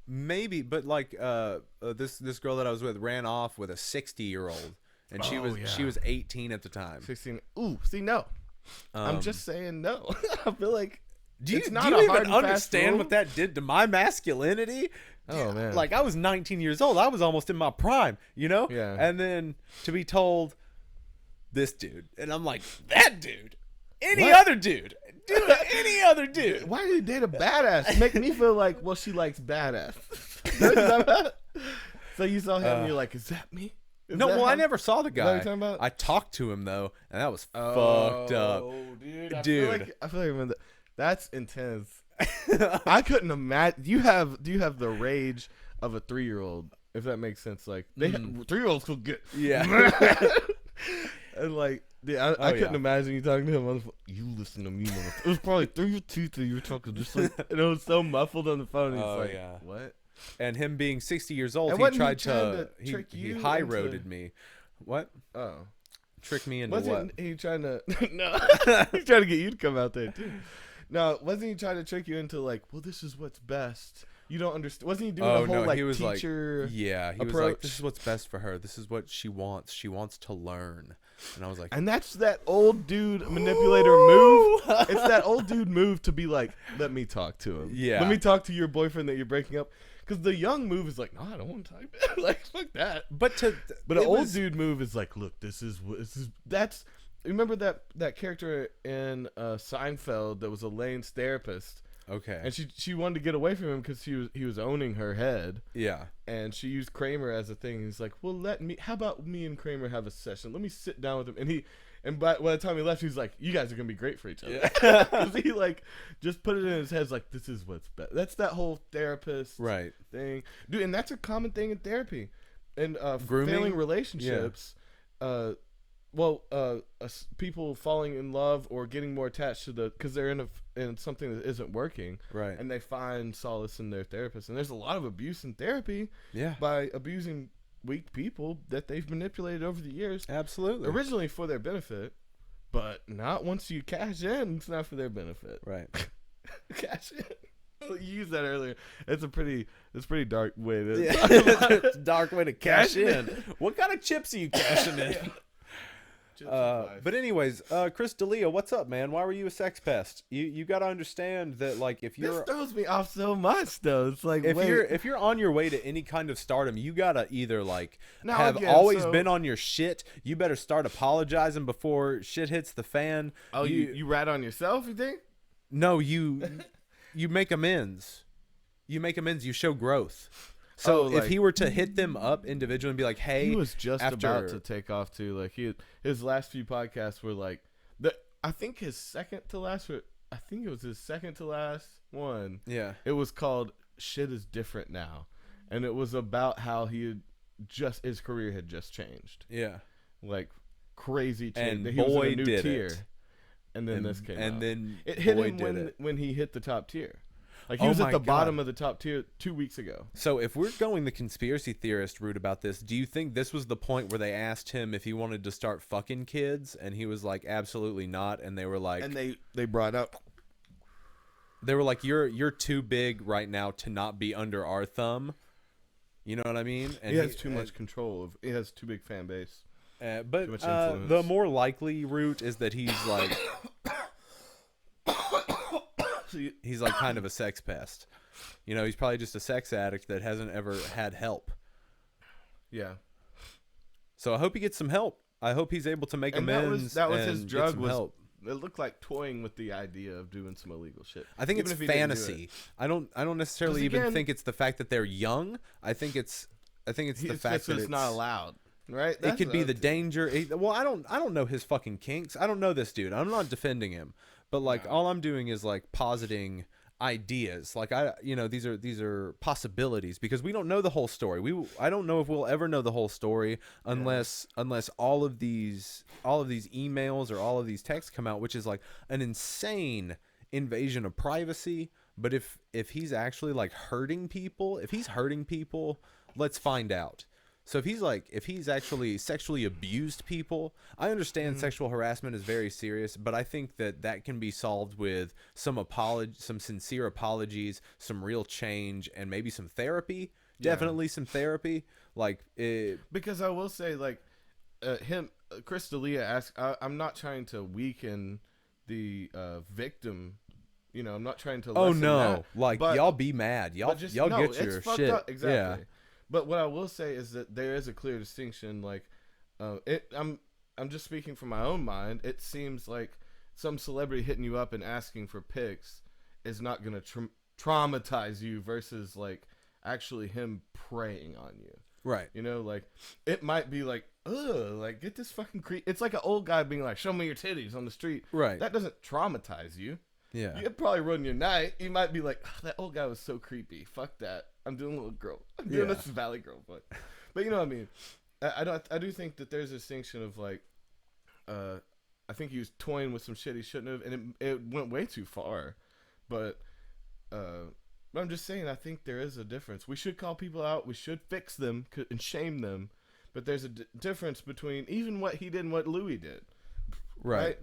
Maybe, but like this girl that I was with ran off with a 60-year-old, and she was 18 at the time. 16. Ooh, see, no. I'm just saying no. I feel like do you even understand what that did to my masculinity? Oh man! Like I was 19 years old. I was almost in my prime, you know? Yeah. And then to be told this dude, and I'm like, that dude, any other dude, any other dude. Why did you date a badass? Make me feel like, well, she likes badass. So you saw him and you're like, is that me? No, well, I never saw the guy. Is that what you're talking about? I talked to him though, and that was fucked up. Dude. I feel like remember that's intense. I couldn't imagine. Do you have the rage of a 3-year-old? If that makes sense, like 3-year-olds could get and like. Yeah, I couldn't imagine you talking to him. I was like, you listen to me, motherfucker. It was probably through your teeth that you were talking just like, and it was so muffled on the phone. And he's like, what? And him being 60 years old, and he tried to trick you he high-roaded me. What? Oh, trick me into wasn't what? he trying to? No, he's trying to get you to come out there too. No, wasn't he trying to trick you into like, well, this is what's best? You don't understand. Wasn't he doing the whole like he was teacher? Like, yeah, he approach? was like, this is what's best for her. This is what she wants. She wants to learn. And I was like, and that's that old dude manipulator move. It's that old dude move to be like, let me talk to him. Yeah, let me talk to your boyfriend that you're breaking up. Because the young move is like, no, I don't want to talk. Like, fuck that. But an old dude move is like, look, this is. Remember that character in Seinfeld that was Elaine's therapist. Okay. And she wanted to get away from him because he was owning her head. Yeah. And she used Kramer as a thing. He's like, well, how about me and Kramer have a session? Let me sit down with him. And by the time he left, he was like, you guys are going to be great for each other. Because he like just put it in his head like, this is what's best. That's that whole therapist thing. Dude, and that's a common thing in therapy. And failing relationships, people falling in love or getting more attached to because they're in something that isn't working, right? And they find solace in their therapist. And there's a lot of abuse in therapy, yeah, by abusing weak people that they've manipulated over the years. Absolutely, originally for their benefit, but not once you cash in. It's not for their benefit, right? Cash in. You used that earlier. It's a pretty dark way to. Yeah. It's a dark way to cash in. What kind of chips are you cashing in? But anyways, Chris Delia, what's up, man? Why were you a sex pest? You got to understand that, like, if you're, this throws me off so much, though. It's like, if you're on your way to any kind of stardom, you gotta either always been on your shit. You better start apologizing before shit hits the fan. Oh, you rat on yourself, you think? No, you make amends. You make amends. You show growth. So if he were to hit them up individually and be like, "Hey," he was just about to take off too. Like his last few podcasts were like, I think his second to last. I think it was his second to last one. Yeah, it was called "Shit Is Different Now," and it was about how his career had just changed. Yeah, like crazy change. And he was boy in a new did tier. it. And then this came out. And then it hit him when he hit the top tier. Like he was at the bottom of the top tier 2 weeks ago. So if we're going the conspiracy theorist route about this, do you think this was the point where they asked him if he wanted to start fucking kids, and he was like, absolutely not, and they were like, and they brought up, they were like, you're too big right now to not be under our thumb. You know what I mean? And he has too much control. He has too big fan base. But the more likely route is that he's like, he's like kind of a sex pest. You know, he's probably just a sex addict that hasn't ever had help. Yeah. So I hope he gets some help. I hope he's able to make amends. That was his drug. Help. It looked like toying with the idea of doing some illegal shit. I think it's fantasy. I don't necessarily even think it's the fact that they're young. I think it's the fact that it's not allowed. Right? It could be the danger. Well, I don't know his fucking kinks. I don't know this dude. I'm not defending him. But like all I'm doing is like positing ideas. Like these are possibilities because we don't know the whole story. I don't know if we'll ever know the whole story unless all of these emails or all of these texts come out, which is like an insane invasion of privacy. But if he's actually like hurting people, let's find out. So if he's actually sexually abused people, I understand sexual harassment is very serious, but I think that can be solved with some sincere apologies, some real change, and maybe some therapy. Yeah. Definitely some therapy. Because I will say, like, Chris D'Elia asked, I'm not trying to weaken the victim. You know, I'm not trying to. Oh no! Y'all be mad. Y'all get your shit. Up. Exactly. Yeah. But what I will say is that there is a clear distinction. Like, I'm just speaking from my own mind. It seems like some celebrity hitting you up and asking for pics is not going to traumatize you versus like actually him preying on you. Right. You know, like it might be like, ugh, like get this fucking creep. It's like an old guy being like, show me your titties on the street. Right. That doesn't traumatize you. Yeah. You'd probably ruin your night. You might be like, oh, that old guy was so creepy. Fuck that. I'm doing a little girl. I'm doing this Valley Girl voice. But you know what I mean? I do think that there's a distinction of like, I think he was toying with some shit he shouldn't have, and it went way too far. But I'm just saying, I think there is a difference. We should call people out. We should fix them and shame them. But there's a difference between even what he did and what Louis did. Right?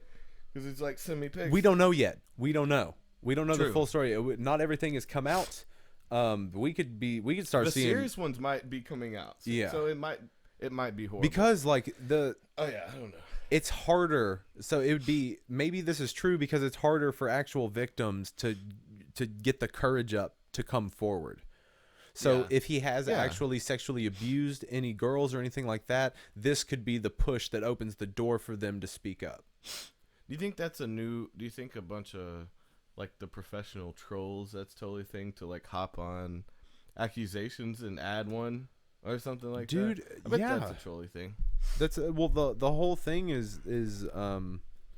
Because it's like, send me pics. We don't know yet. We don't know the full story. Not everything has come out. We could start seeing the serious ones might be coming out. So it might be horrible. Because like I don't know. It's harder. So it would be, maybe this is true because it's harder for actual victims to get the courage up to come forward. So if he has actually sexually abused any girls or anything like that, this could be the push that opens the door for them to speak up. Do you think that's do you think a bunch of like the professional trolls. That's totally a thing to like hop on accusations and add one or something like that. Dude, I bet yeah, that's a trolly thing. That's well, the whole thing is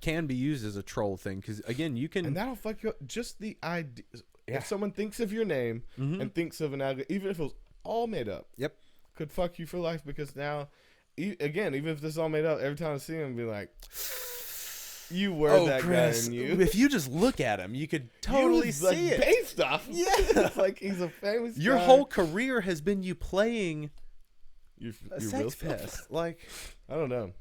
can be used as a troll thing because again, you can and that'll fuck you up. Just the idea. Yeah. If someone thinks of your name and thinks of an algorithm, even if it was all made up, Yep, could fuck you for life because now, again, even if this is all made up, every time I see him, be like, you were that Chris, guy in you. if you just look at him, you could totally see like, it. Based off. Yeah. It's like he's a famous Your guy. whole career has been you playing Your a real sex stuff. pest. Like, I don't know.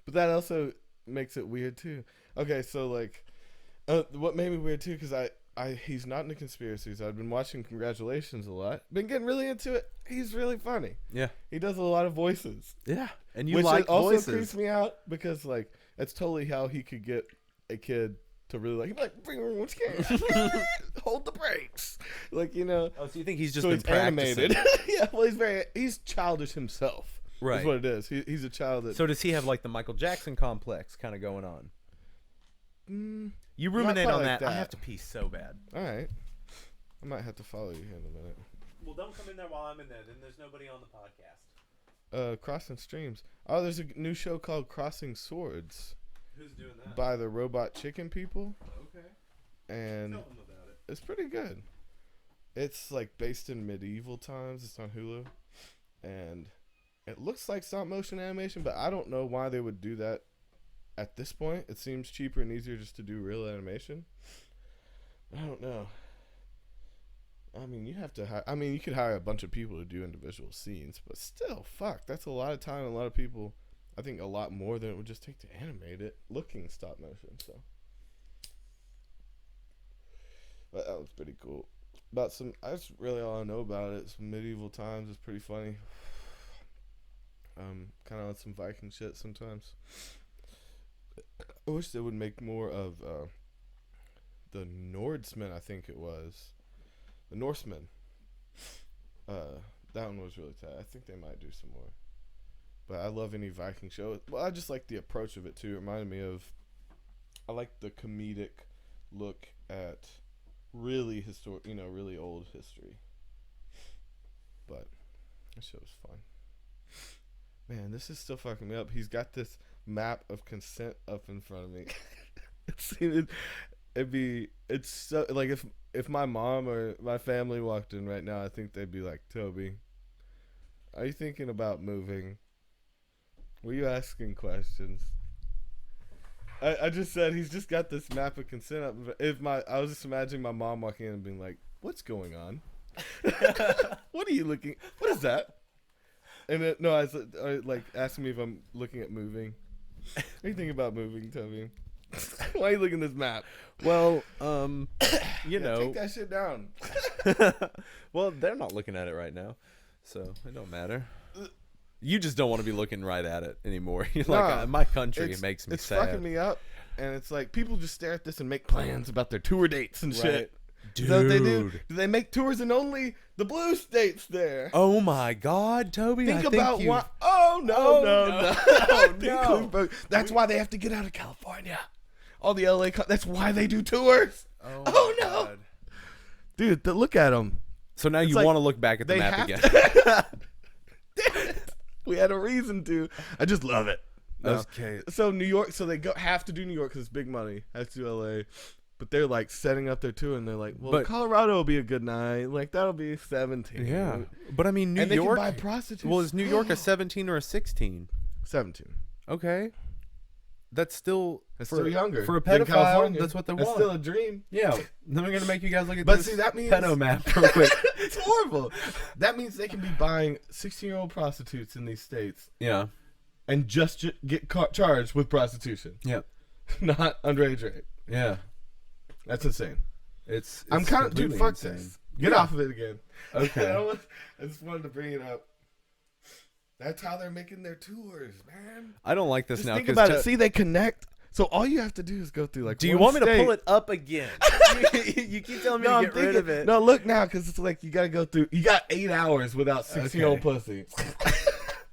But that also makes it weird, too. Okay, so, like, what made me weird, too, because he's not into conspiracies. I've been watching Congratulations a lot. Been getting really into it. He's really funny. yeah, He does a lot of voices. yeah, and you Which like also voices. creeps me out because, like, that's totally how he could get a kid to really like. He'd be like, bring her what you can. Hold the brakes. Like, you know. Oh, so you think he's just So been it's practicing? animated. Yeah, well, he's childish himself. Right. That's what it is. He's a child that. So does he have like the Michael Jackson complex kind of going on? You ruminate quite on like that. I that. have to pee so bad. All right. I might have to follow you here in a minute. Well, don't come in there while I'm in there. Then there's nobody on the podcast. Crossing Streams. Oh, there's a new show called Crossing Swords Who's doing that? by the Robot Chicken people. Okay. And Tell them about it. it's pretty good. It's like based in medieval times. It's on Hulu. And it looks like stop motion animation, but I don't know why they would do that at this point. It seems cheaper and easier just to do real animation. I don't know. I mean, you have to hire. I mean, you could hire a bunch of people to do individual scenes, but still, fuck, that's a lot of time and a lot of people. I think a lot more than it would just take to animate it looking stop motion. So, but that was pretty cool. About some, that's really all I know about it. Some medieval times. It's pretty funny. Kind of on some Viking shit sometimes. I wish they would make more of the Nordsmen. I think it was. The Norsemen. That one was really tight. I think they might do some more. But I love any Viking show. Well, I just like the approach of it too. It reminded me of. I like the comedic look at really historic, really old history. But that shit was fun. Man, this is still fucking me up. He's got this map of consent up in front of me. It's so like if my mom or my family walked in right now, I think they'd be like, Toby, are you thinking about moving? Were you asking questions? I just said he's just got this map of consent up. I was just imagining my mom walking in and being like, what's going on? What are you looking? What is that? And I was like asking me if I'm looking at moving. What are you thinking about moving, Toby? Why are you looking at this map? Well, Take that shit down. Well, they're not looking at it right now, so it don't matter. You just don't want to be looking right at it anymore. You're like, my country makes me sad. It's fucking me up, and it's like people just stare at this and make plans about their tour dates and shit. Dude. Is that what they do? Do they make tours in only the blue states there? Oh my God, Toby! Think about what? Oh no! That's why they have to get out of California. All the LA. That's why they do tours. Oh no, God. Dude! Look at them. So now you like want to look back at the map again? We had a reason to. I just love it. No. Okay. So New York. So they have to do New York because it's big money. Have to do LA. But they're like setting up their tour, and they're like, "Well, Colorado will be a good night. Like that'll be 17." Yeah, but I mean, New and York. They can buy prostitutes. Well, is New York a 17 or a 16? 17. Okay, that's still still younger for a than pedophile. California. That's what they That's want. still a dream. Yeah, then we're gonna make you guys look at But this see, that means pedo map real quick. It's horrible. That means they can be buying 16-year-old prostitutes in these states. Yeah, and just get charged with prostitution. Yeah, not underage rape. Yeah. That's insane. It's I'm kind of, dude, fuck insane. this. Get off of it again. Okay. I just wanted to bring it up. That's how they're making their tours, man. I don't like this just now. Think about it. See, they connect. So all you have to do is go through like. Do you want me to pull it up again? You keep telling me to get rid of it. No, look now, because it's like you got to go through. You got 8 hours without 16-year-old pussy.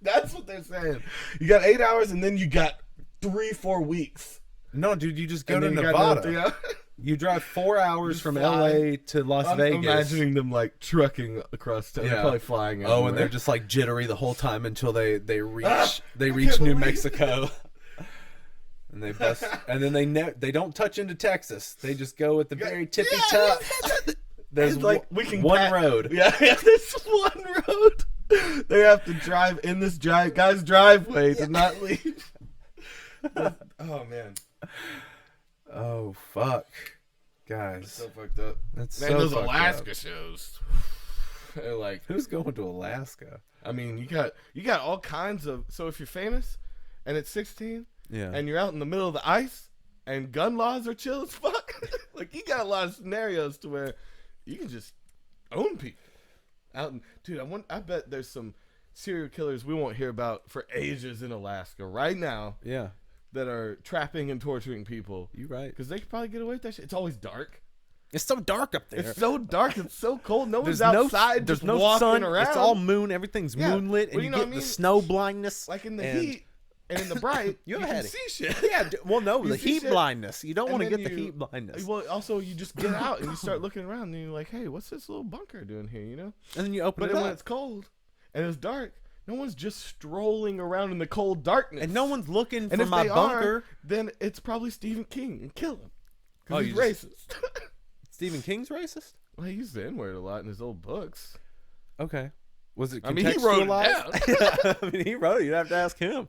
That's what they're saying. You got 8 hours, and then you got 3-4 weeks. No, dude, you just go to Nevada. You drive 4 hours Just from fly. LA to Las I'm Vegas. imagining them like trucking across town. They're probably flying. Oh, and they're just like jittery the whole time until they reach New Mexico. And they bust, and then they don't touch into Texas. They just go at the very tippy top. There's like we can one road. Yeah, there's one road. They have to drive in this guy's driveway to not leave. Oh man. Oh fuck, guys. That's so fucked up. That's man, so those fucked Alaska up. shows. They're like, who's going to Alaska? I mean, you got all kinds of. So if you're famous, and it's 16, and you're out in the middle of the ice, and gun laws are chill as fuck, like you got a lot of scenarios to where you can just own people. Out in, dude, I bet there's some serial killers we won't hear about for ages in Alaska right now. Yeah. That are trapping and torturing people. You right. Because they could probably get away with that shit. It's always dark. It's so dark up there. It's so dark. It's so cold. No one's there's outside. There's just no walking sun. around. It's all moon. Everything's moonlit, and you get the snow blindness. Like in the heat and in the bright, you can see shit. Yeah. Well, no, the heat shit. blindness. You don't want to get the heat blindness. Well, also you just get out and you start looking around, and you're like, hey, what's this little bunker doing here? You know. And then you open it up. But when it's cold and it's dark. No one's just strolling around in the cold darkness. And no one's looking and for my bunker. Are, then it's probably Stephen King and kill him. Oh, he's racist. Stephen King's racist? Well, he used the N-word a lot in his old books. Okay. Was it contextualized? I mean, he wrote it down. I mean, he wrote it. You'd have to ask him.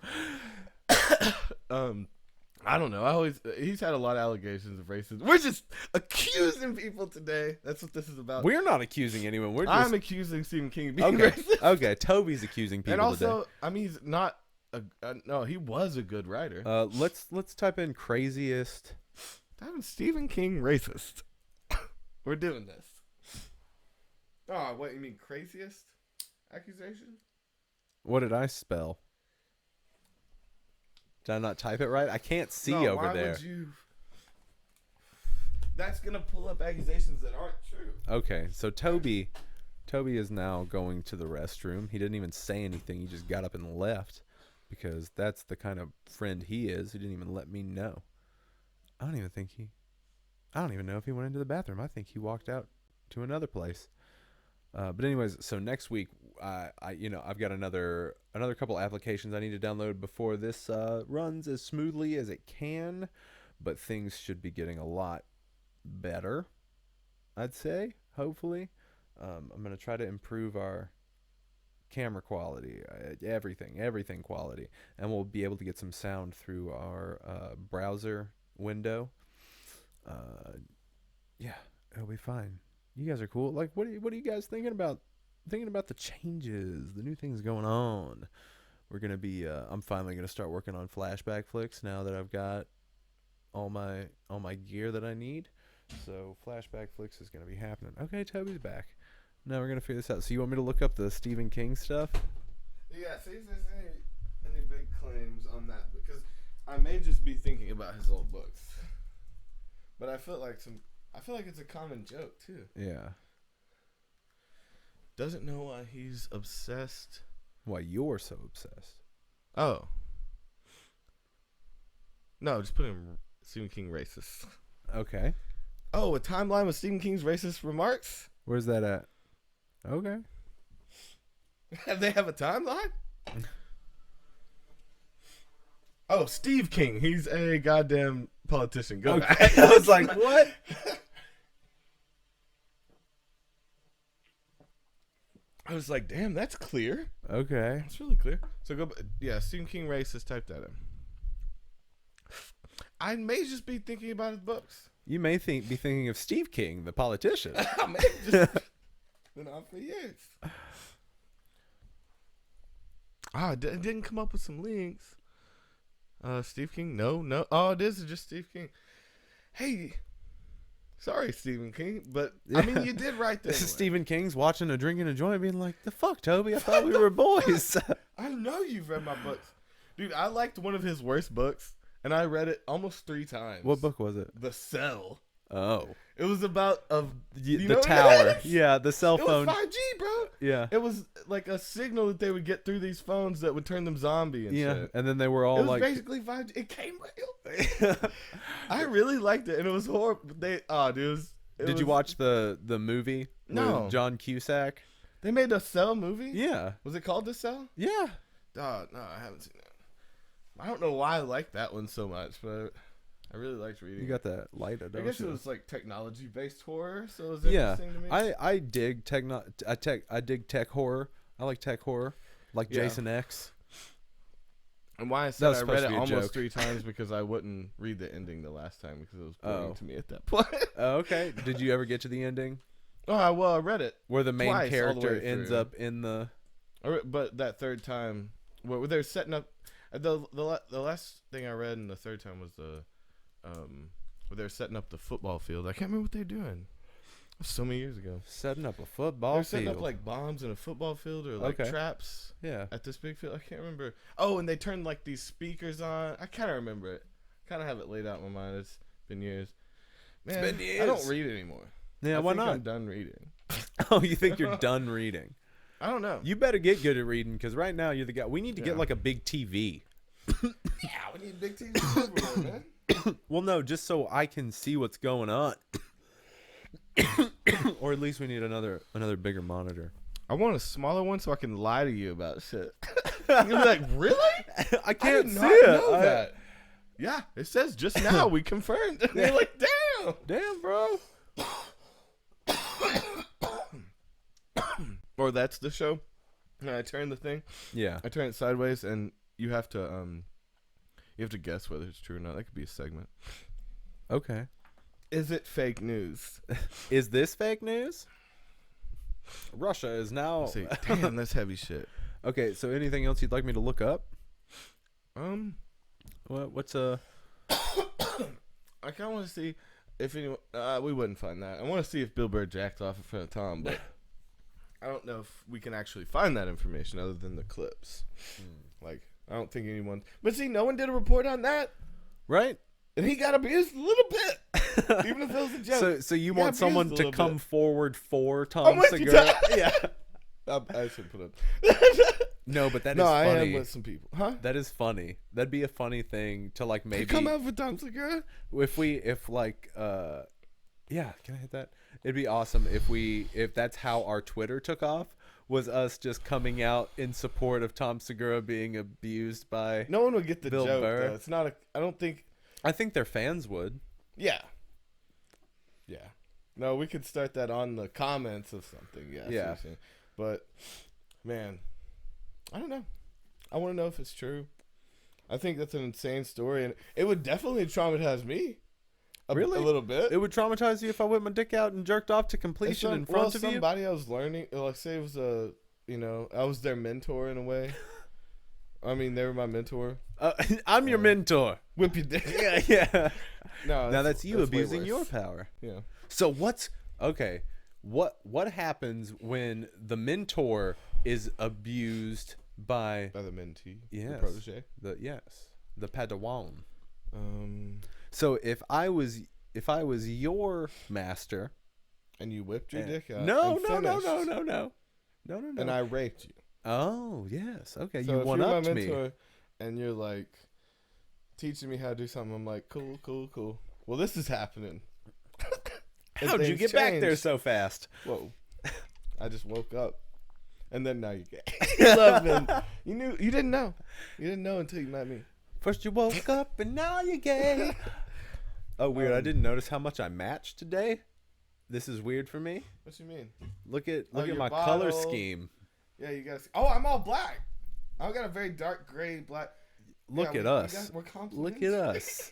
I don't know. He's had a lot of allegations of racism. We're just accusing people today. That's what this is about. We're not accusing anyone. I'm accusing Stephen King of being racist. Okay, Toby's accusing people and also, today. I mean, he's not no, he was a good writer. Let's type in craziest. Type in Stephen King racist. We're doing this. Oh, what you mean craziest accusation? What did I spell? Did I not type it right? I can't see over why there. Would you... That's gonna pull up accusations that aren't true. Okay, so Toby is now going to the restroom. He didn't even say anything. He just got up and left because that's the kind of friend he is. He didn't even let me know. I don't even know if he went into the bathroom. I think he walked out to another place. But anyways, so next week, I've got another couple applications I need to download before this runs as smoothly as it can. But things should be getting a lot better, I'd say. Hopefully, I'm gonna try to improve our camera quality, everything quality, and we'll be able to get some sound through our browser window. Yeah, it'll be fine. You guys are cool. Like, what are you guys thinking about? Thinking about the changes, the new things going on. We're gonna be. I'm finally gonna start working on flashback flicks now that I've got all my gear that I need. So flashback flicks is gonna be happening. Okay, Toby's back. Now we're gonna figure this out. So you want me to look up the Stephen King stuff? Yeah. See if there's any big claims on that, because I may just be thinking about his old books. But I feel like it's a common joke too. Yeah. Doesn't know why he's obsessed. Why you're so obsessed? Oh. No, just put him Stephen King racist. Okay. Oh, a timeline with Stephen King's racist remarks? Where's that at? Okay. They have a timeline? Oh, Steve King. He's a goddamn politician. Go back. I was like, what? I was like, damn, that's clear. Okay. It's really clear. So go, yeah, Stephen King racist, type that in. I may just be thinking about his books. You may be thinking of Steve King, the politician. I may just been on for years. It didn't come up with some links. Steve King? No. Oh, this is just Steve King. Hey, sorry, Stephen King, but I mean, you did write this. This is Stephen King's watching a drink and a joint, being like, "The fuck, Toby? I thought we were boys." I know you've read my books, dude. I liked one of his worst books, and I read it almost 3 times. What book was it? The Cell. Oh. It was about the tower. Yeah, the cell phone. It was 5G, bro. Yeah. It was like a signal that they would get through these phones that would turn them zombie and shit. And then they were all It was like basically 5G. It came real. I really liked it, and it was horrible. Did you watch the movie with John Cusack? They made a Cell movie? Yeah. Was it called The Cell? Yeah. No, I haven't seen it. I don't know why I like that one so much, but I really liked reading. You got that light, don't you? I guess it was like technology-based horror, so it was interesting to me. I dig I dig tech horror. I like tech horror, like Jason X. And why I said I read it almost joke. 3 times because I wouldn't read the ending the last time because it was boring to me at that point. Oh, okay. Did you ever get to the ending? Oh, well, I read it. Where the main twice, character ends up in the... But that third time, where they're setting up... The last thing I read in the third time was where they're setting up the football field. I can't remember what they're doing. So many years ago. Setting up a football They're field. setting up like bombs in a football field or like traps. Yeah. At this big field. I can't remember. Oh, and they turned like these speakers on. I kind of remember it. Kind of have it laid out in my mind. It's been years. Man, it's been years. I don't read anymore. Yeah, why not? I'm done reading. Oh, you think you're done reading? I don't know. You better get good at reading because right now you're the guy. We need to get like a big TV. Yeah, we need big TVs everywhere, man. Well, no, just so I can see what's going on. Or at least we need another bigger monitor. I want a smaller one so I can lie to you about shit. You'll be like, really? I can't did see not it. know that. Yeah, it says just now we confirmed. And you're like, damn. Damn, bro. Or that's the show. And I turn the thing. Yeah. I turn it sideways, and you have to guess whether it's true or not. That could be a segment. Okay. Is it fake news? Is this fake news? Russia is now. See, damn, that's heavy shit. Okay, so anything else you'd like me to look up? What's a? I kind of want to see if anyone. We wouldn't find that. I want to see if Bill Burr jacked off in front of Tom, but I don't know if we can actually find that information other than the clips. Like, I don't think anyone. But see, no one did a report on that, right? And he got abused a little bit, even if it was a joke. So you want someone to come forward for Tom I'm with Segura? Yeah. I should put up. No, but that is funny. No, I am with some people. Huh? That is funny. That'd be a funny thing to like maybe come out for Tom Segura. If like yeah, can I hit that? It'd be awesome if that's how our Twitter took off, was us just coming out in support of Tom Segura being abused by no one would get the Bill joke. Burr. Though. It's not a. I don't think. I think their fans would. Yeah. Yeah. No, we could start that on the comments of something. Yeah. Yeah. But man, I don't know. I want to know if it's true. I think that's an insane story, and it would definitely traumatize me. Really? A little bit. It would traumatize you if I whipped my dick out and jerked off to completion in front of you? Somebody I was learning, like say it was I was their mentor in a way. I mean, they were my mentor. I'm your mentor. Whip your dick. Yeah. No, now that's you abusing your power. Yeah. So what happens when the mentor is abused by the mentee? Yes. The protege? The Padawan. So if I was your master, and you whipped your dick out, no, and I raped you. Oh yes, okay. So you if one you're upped my me, mentor, and you're like teaching me how to do something. I'm like, cool. Well, this is happening. How'd you get back there so fast? Whoa! I just woke up, and then now you get. You love me. You didn't know. You didn't know until you met me. First you woke up, and now you're gay. Oh, weird! I didn't notice how much I matched today. This is weird for me. What you mean? Look at my bottle. color scheme. Yeah, you guys. Oh, I'm all black. I've got a very dark gray black. Look at us. We're Look at us.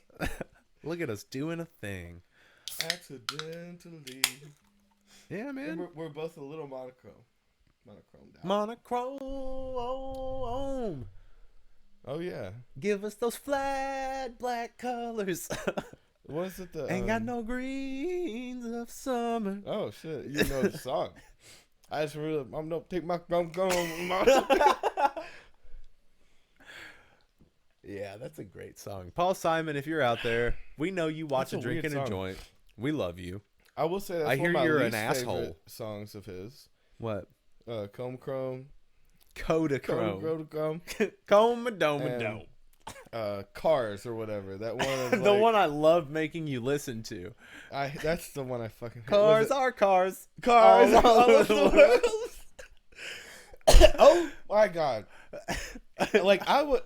Look at us doing a thing. Accidentally. Yeah, man. We're both a little monochromed out. Monochrome. Oh yeah. Give us those flat black colors. What is it? Ain't got no greens of summer. Oh shit! You know the song. I just really, I'm gonna take my Yeah, that's a great song. Paul Simon, if you're out there, we know you watch That's a drink weird and a song. joint. We love you. I will say that's I one hear of my you're least an asshole. favorite songs of his. What? Comb Chrome. Kodachrome. Chrome. Comadome. Cars or whatever. That one is The like, one I love making you listen to. That's the one I fucking hate. Cars are cars. Cars all all over over the the world. world. Oh my god! Like I would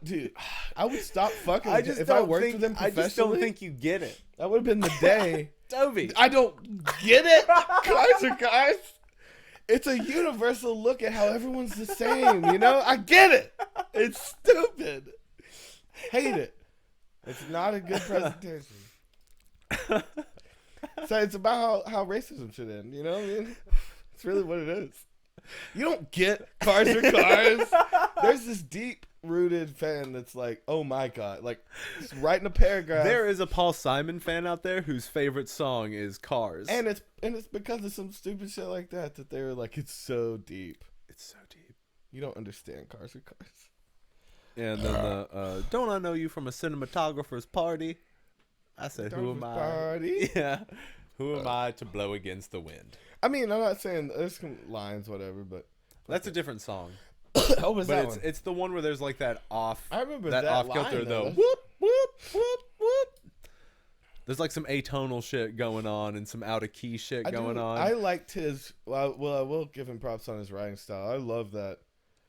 stop fucking. I just if don't I worked think, with him I professionally. just don't think you get it. That would have been the day. Toby. I don't get it. Cars are cars. It's a universal look at how everyone's the same. You know, I get it. It's stupid. Hate it. It's not a good presentation. So it's about how racism should end. You know what I mean? It's really what it is. You don't get cars are cars. There's this deep-rooted fan that's like, oh my god, like just writing a paragraph. There is a Paul Simon fan out there whose favorite song is Cars. And it's because of some stupid shit like that they were like, it's so deep. It's so deep. You don't understand cars are cars. And then the don't I know you from a cinematographer's party? I said, who am I? Party. Yeah. Who am I to blow against the wind? I mean, I'm not saying there's some lines, whatever, but That's a different song. oh, was But that it's one? it's the one where there's like that off. I remember that that off line, kilter though. though. Whoop whoop whoop whoop. There's like some atonal shit going on and some out of key shit going on. I liked his. Well, I will give him props on his writing style. I love that.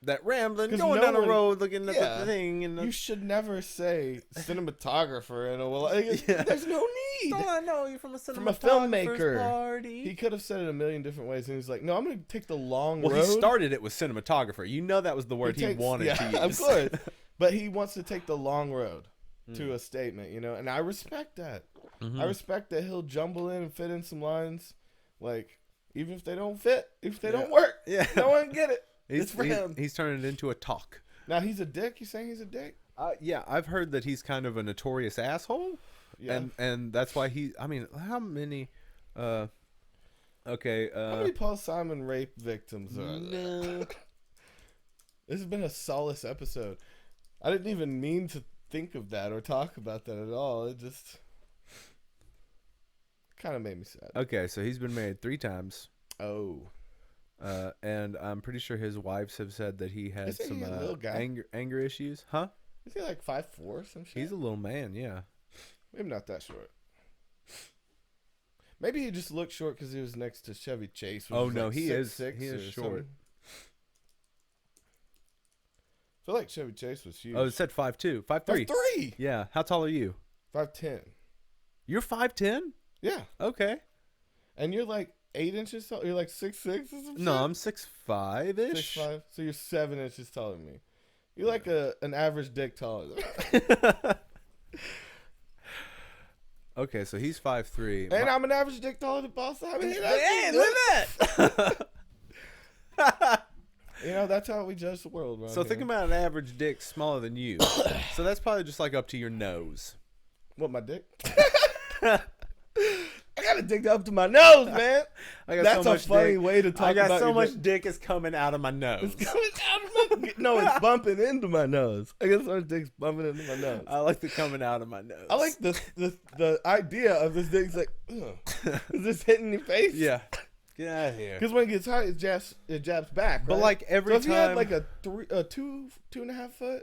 That rambling, 'Cause going no down the one- road, looking at yeah. the thing, and You should never say cinematographer in a Yeah. There's no need. don't I know you from a From a cinematographer's filmmaker. party? He could have said it a million different ways, and he's like, "No, I'm going to take the long Well, road." he started it with cinematographer. You know that was the word he takes- wanted yeah, to use. of course. But he wants to take the long road Hmm. to a statement, you know, and I respect that. Mhm. I respect that he'll jumble in and fit in some lines, like even if they don't fit, if they don't work, Yeah. no one get it. It's for he's, him. he's turning it into a talk. Now he's a dick. You saying he's a dick? Yeah, I've heard that he's kind of a notorious asshole. Yeah. And that's why I mean, how many okay, How many Paul Simon rape victims are there? no. This has been a solace episode. I didn't even mean to think of that or talk about that at all. It just kind of made me sad. Okay, so he's been married 3 times. Oh. And I'm pretty sure his wives have said that he had Isn't some he a little guy? anger issues. Huh? Is he like 5'4" or some shit? He's a little man, yeah. Maybe not that short. Maybe he just looked short because he was next to Chevy Chase. Which Oh, was no, like he 6'6" is or short. something. I feel like Chevy Chase was huge. Oh, it said 5'2", 5'3". 5'3". Yeah. How tall are you? 5'10". You're 5'10"? Yeah. Okay. And you're like 8 inches tall. You're like 6'6" or something. No, I'm 6'5"-ish. 6'5". So you're 7 inches taller than me. You're like an average dick taller than me. Okay, so he's 5'3". And I'm an average dick taller than Paul Simon. Hey, look at that! You know, that's how we judge the world, right? So think about an average dick smaller than you. So that's probably just like up to your nose. What, my dick? I got a dick up to my nose, man. I got That's so a much funny dick. way to talk I got about so your much dick. dick is coming out of my nose. It's coming out of my... No, it's bumping into my nose. I got so much dick's bumping into my nose. I like the coming out of my nose. I like the idea of this dick's like, ugh. Is this hitting your face? Yeah. Get out of here. Because when it gets hot, it jabs back, But right? like every so if you had time- like a 2.5 foot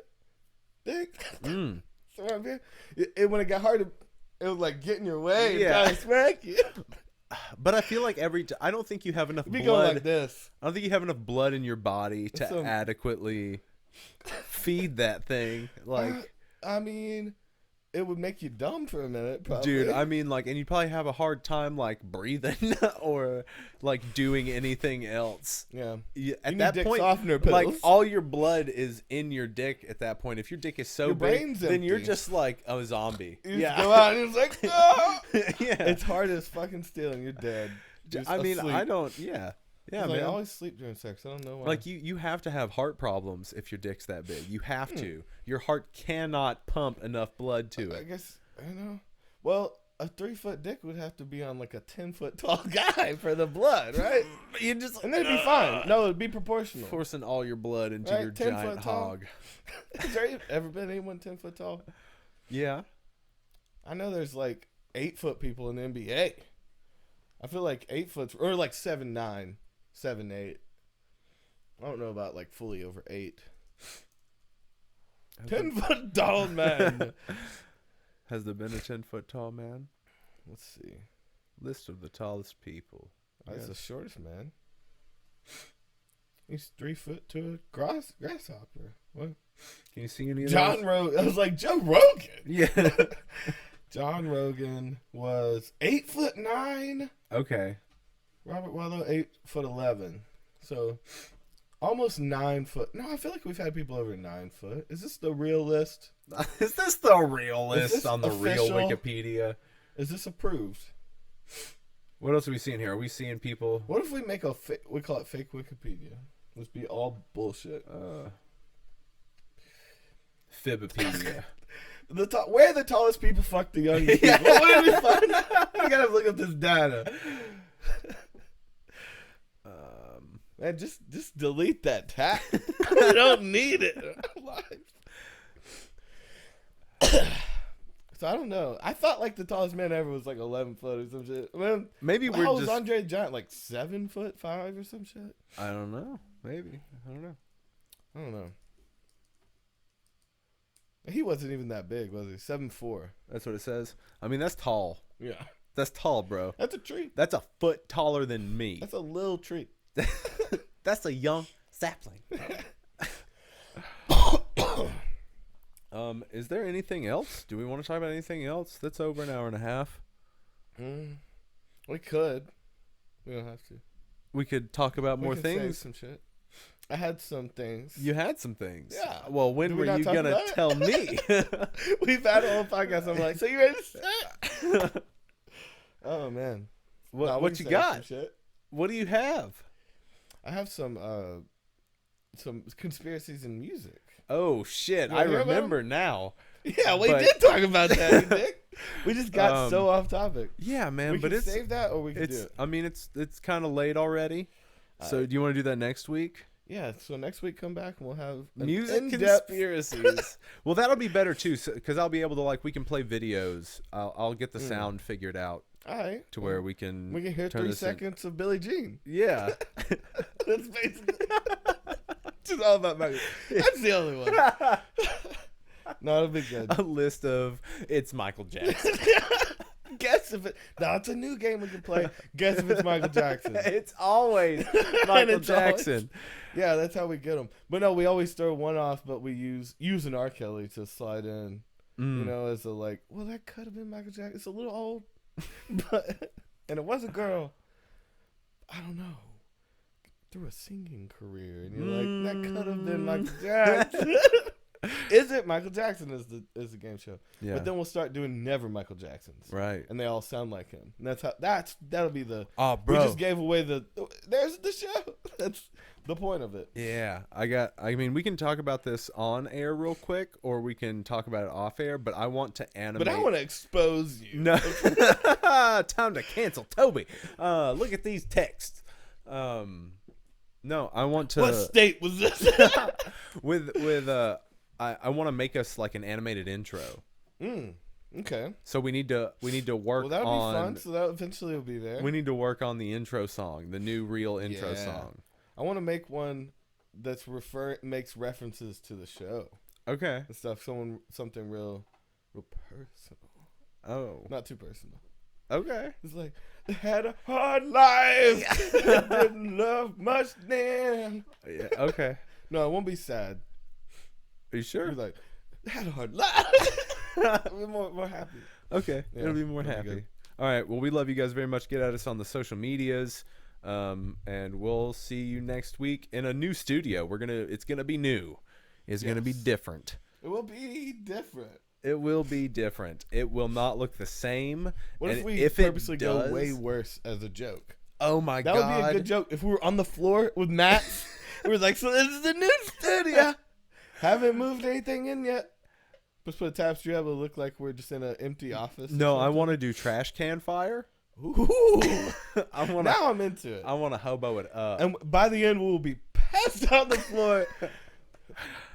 dick, Mm. so I mean, when it got hard, it would like get in your way and Yeah. try to smack you. But I feel like I don't think you have enough It'd be going blood. like this. I don't think you have enough blood in your body to Some- adequately feed that thing. Like, I mean, it would make you dumb for a minute, probably. dude, I mean, like, and you'd probably have a hard time like breathing or like doing anything else. Yeah. At need that dick point, softener like pills. all your blood is in your dick. At that point, if your dick is so Your big, brain's then you're empty. just like a zombie. You just go out and it's like, oh! Yeah. It's hard as fucking steel and you're dead. Just I mean, asleep. I don't. Yeah. Yeah, It's man. like, I always sleep during sex. I don't know why. Like you have to have heart problems if your dick's that big. You have to. Your heart cannot pump enough blood to I it. guess, I know. Well, a 3-foot dick would have to be on like a 10-foot tall guy for the blood, right? You just And then it'd be fine. No, it'd be proportional. forcing all your blood into Right, your 10 giant foot tall. hog. Has there ever been anyone 10-foot tall? Yeah. I know there's like 8-foot people in the NBA. I feel like 8 foot or like 7'9", 7'8". I don't know about like fully over 8. 10-foot tall man. Has there been a 10-foot tall man? Let's see. List of the tallest people. That's the shortest man. He's 3 foot to a grasshopper. What? Can you see any of John Rogan. I was like, Joe Rogan. Yeah. John Rogan was 8'9". Okay. Robert Wallow 8'11". So almost 9 foot. No, I feel like we've had people over 9 foot. Is this the real list? Is this the real list on the official? real Wikipedia? Is this approved? What else are we seeing here? Are we seeing people? What if we make we call it fake Wikipedia? Let's be all bullshit. Fibipedia. Where the tallest people fuck the youngest people? What did we find? We gotta look up this data. Man, just delete that tag. We don't need it. So I don't know. I thought like the tallest man ever was like 11 foot or some shit. Man, maybe how we're was just Andre the Giant, like 7'5" or some shit? I don't know. Maybe. I don't know. He wasn't even that big, was he? 7'4". That's what it says. I mean, that's tall. Yeah. That's tall, bro. That's a tree. That's a foot taller than me. That's a little tree. That's a young sapling. Is there anything else? Do we want to talk about anything else? That's over an hour and a half. We could. We don't have to. We could talk about more Save things. some shit. I had some things. You had some things. Yeah. Well, when were you going to tell me? We've had a whole podcast. I'm like, so you ready to start? Oh, man. What you got? What do you have? I have some conspiracies in music. Oh, shit. I remember now. Yeah, we did talk about that, you dick. We just got so off topic. Yeah, man. We can save that or we can do it. I mean, it's kind of late already. So do you want to do that next week? Yeah, so next week come back and we'll have music conspiracies. Well, that'll be better too, because I'll be able to we can play videos. I'll get the sound figured out. All right. To where we can hear 3 seconds of Billie Jean. Yeah. That's basically just all about Michael. That's the only one. No, it'll be good. A list of it's Michael Jackson. Guess if it. No, it's a new game we can play. Guess if it's Michael Jackson. It's always Michael Jackson. Yeah, that's how we get them. But no, we always throw one off, but we use an R. Kelly to slide in. You know, as a well, that could have been Michael Jackson. It's a little old, and it was a girl. I don't know. Through a singing career, and you're like, that could have been Michael Jackson. Is it Michael Jackson is the game show? Yeah. But then we'll start doing never Michael Jacksons, right? And they all sound like him. And that'll be the. Oh, bro! We just gave away there's the show. That's the point of it. Yeah, I mean, we can talk about this on air real quick, or we can talk about it off air. But I want to animate. But I want to expose you. No, time to cancel Toby. Look at these texts. No, I want to. What state was this? I want to make us like an animated intro. Okay. So we need to work on. Well, that'll be fun. So that eventually will be there. We need to work on the intro song, the new real intro song. I want to make one that's makes references to the show. Okay. And stuff. Something real personal. Oh. Not too personal. Okay. It's like, they had a hard life. Didn't love much then. Yeah. Okay. No, it won't be sad. Are you sure? You're like, they had a hard life. We're more happy. Okay. Yeah, it'll be more happy. All right. Well, we love you guys very much. Get at us on the social medias. And we'll see you next week in a new studio. It's gonna be new. It's gonna be different. It will be different. It will be different. It will not look the same. What if we purposely go way worse as a joke? Oh my God. That would be a good joke. If we were on the floor with Matt, we were like, so this is the new studio. Haven't moved anything in yet. Let's put a tapestry up. It'll look like we're just in an empty office. No, I want to do trash can fire. Ooh. Now I'm into it. I want to hobo it up. And by the end, we'll be passed on the floor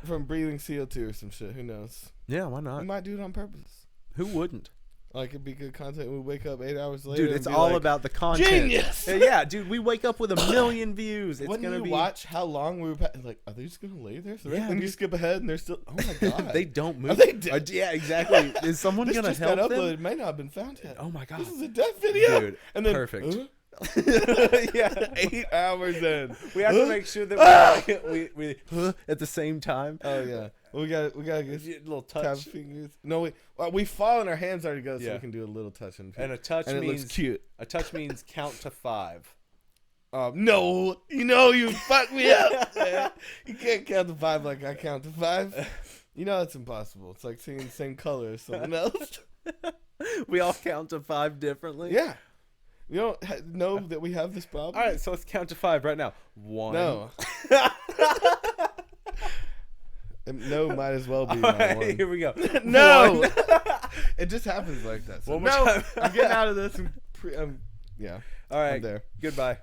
from breathing CO2 or some shit. Who knows? Yeah, why not? We might do it on purpose. Who wouldn't? Like, it'd be good content. We wake up 8 hours later. Dude, it's all like, about the content. Genius! Yeah, dude, we wake up with 1 million views. It's When gonna you be. watch how long we were, like, are they just gonna lay there? So Yeah, and you skip ahead, and they're still. Oh my god, they don't move. Are they dead? Yeah, exactly. Is someone This gonna just help got them? uploaded. It may not have been found yet. Oh my god, This is a death video, dude. And then, perfect. Yeah, 8 hours in. We have to make sure that we at the same time. Oh yeah, we gotta get A little tap touch. fingers. No, we fall and our hands already go, so Yeah. we can do a little touch and And a touch and means it looks cute. A touch means count to 5. No, you fucked me up. Man. You can't count to 5 like I count to 5. You know it's impossible. It's like singing the same color as someone else. We all count to 5 differently. Yeah. You don't know that we have this problem? All right, so let's count to 5 right now. 1. No. No might as well be All my right, one. here we go. No. 1. It just happens like that. So One more no, time. I'm getting out of this. Yeah. All right. I'm there. Goodbye.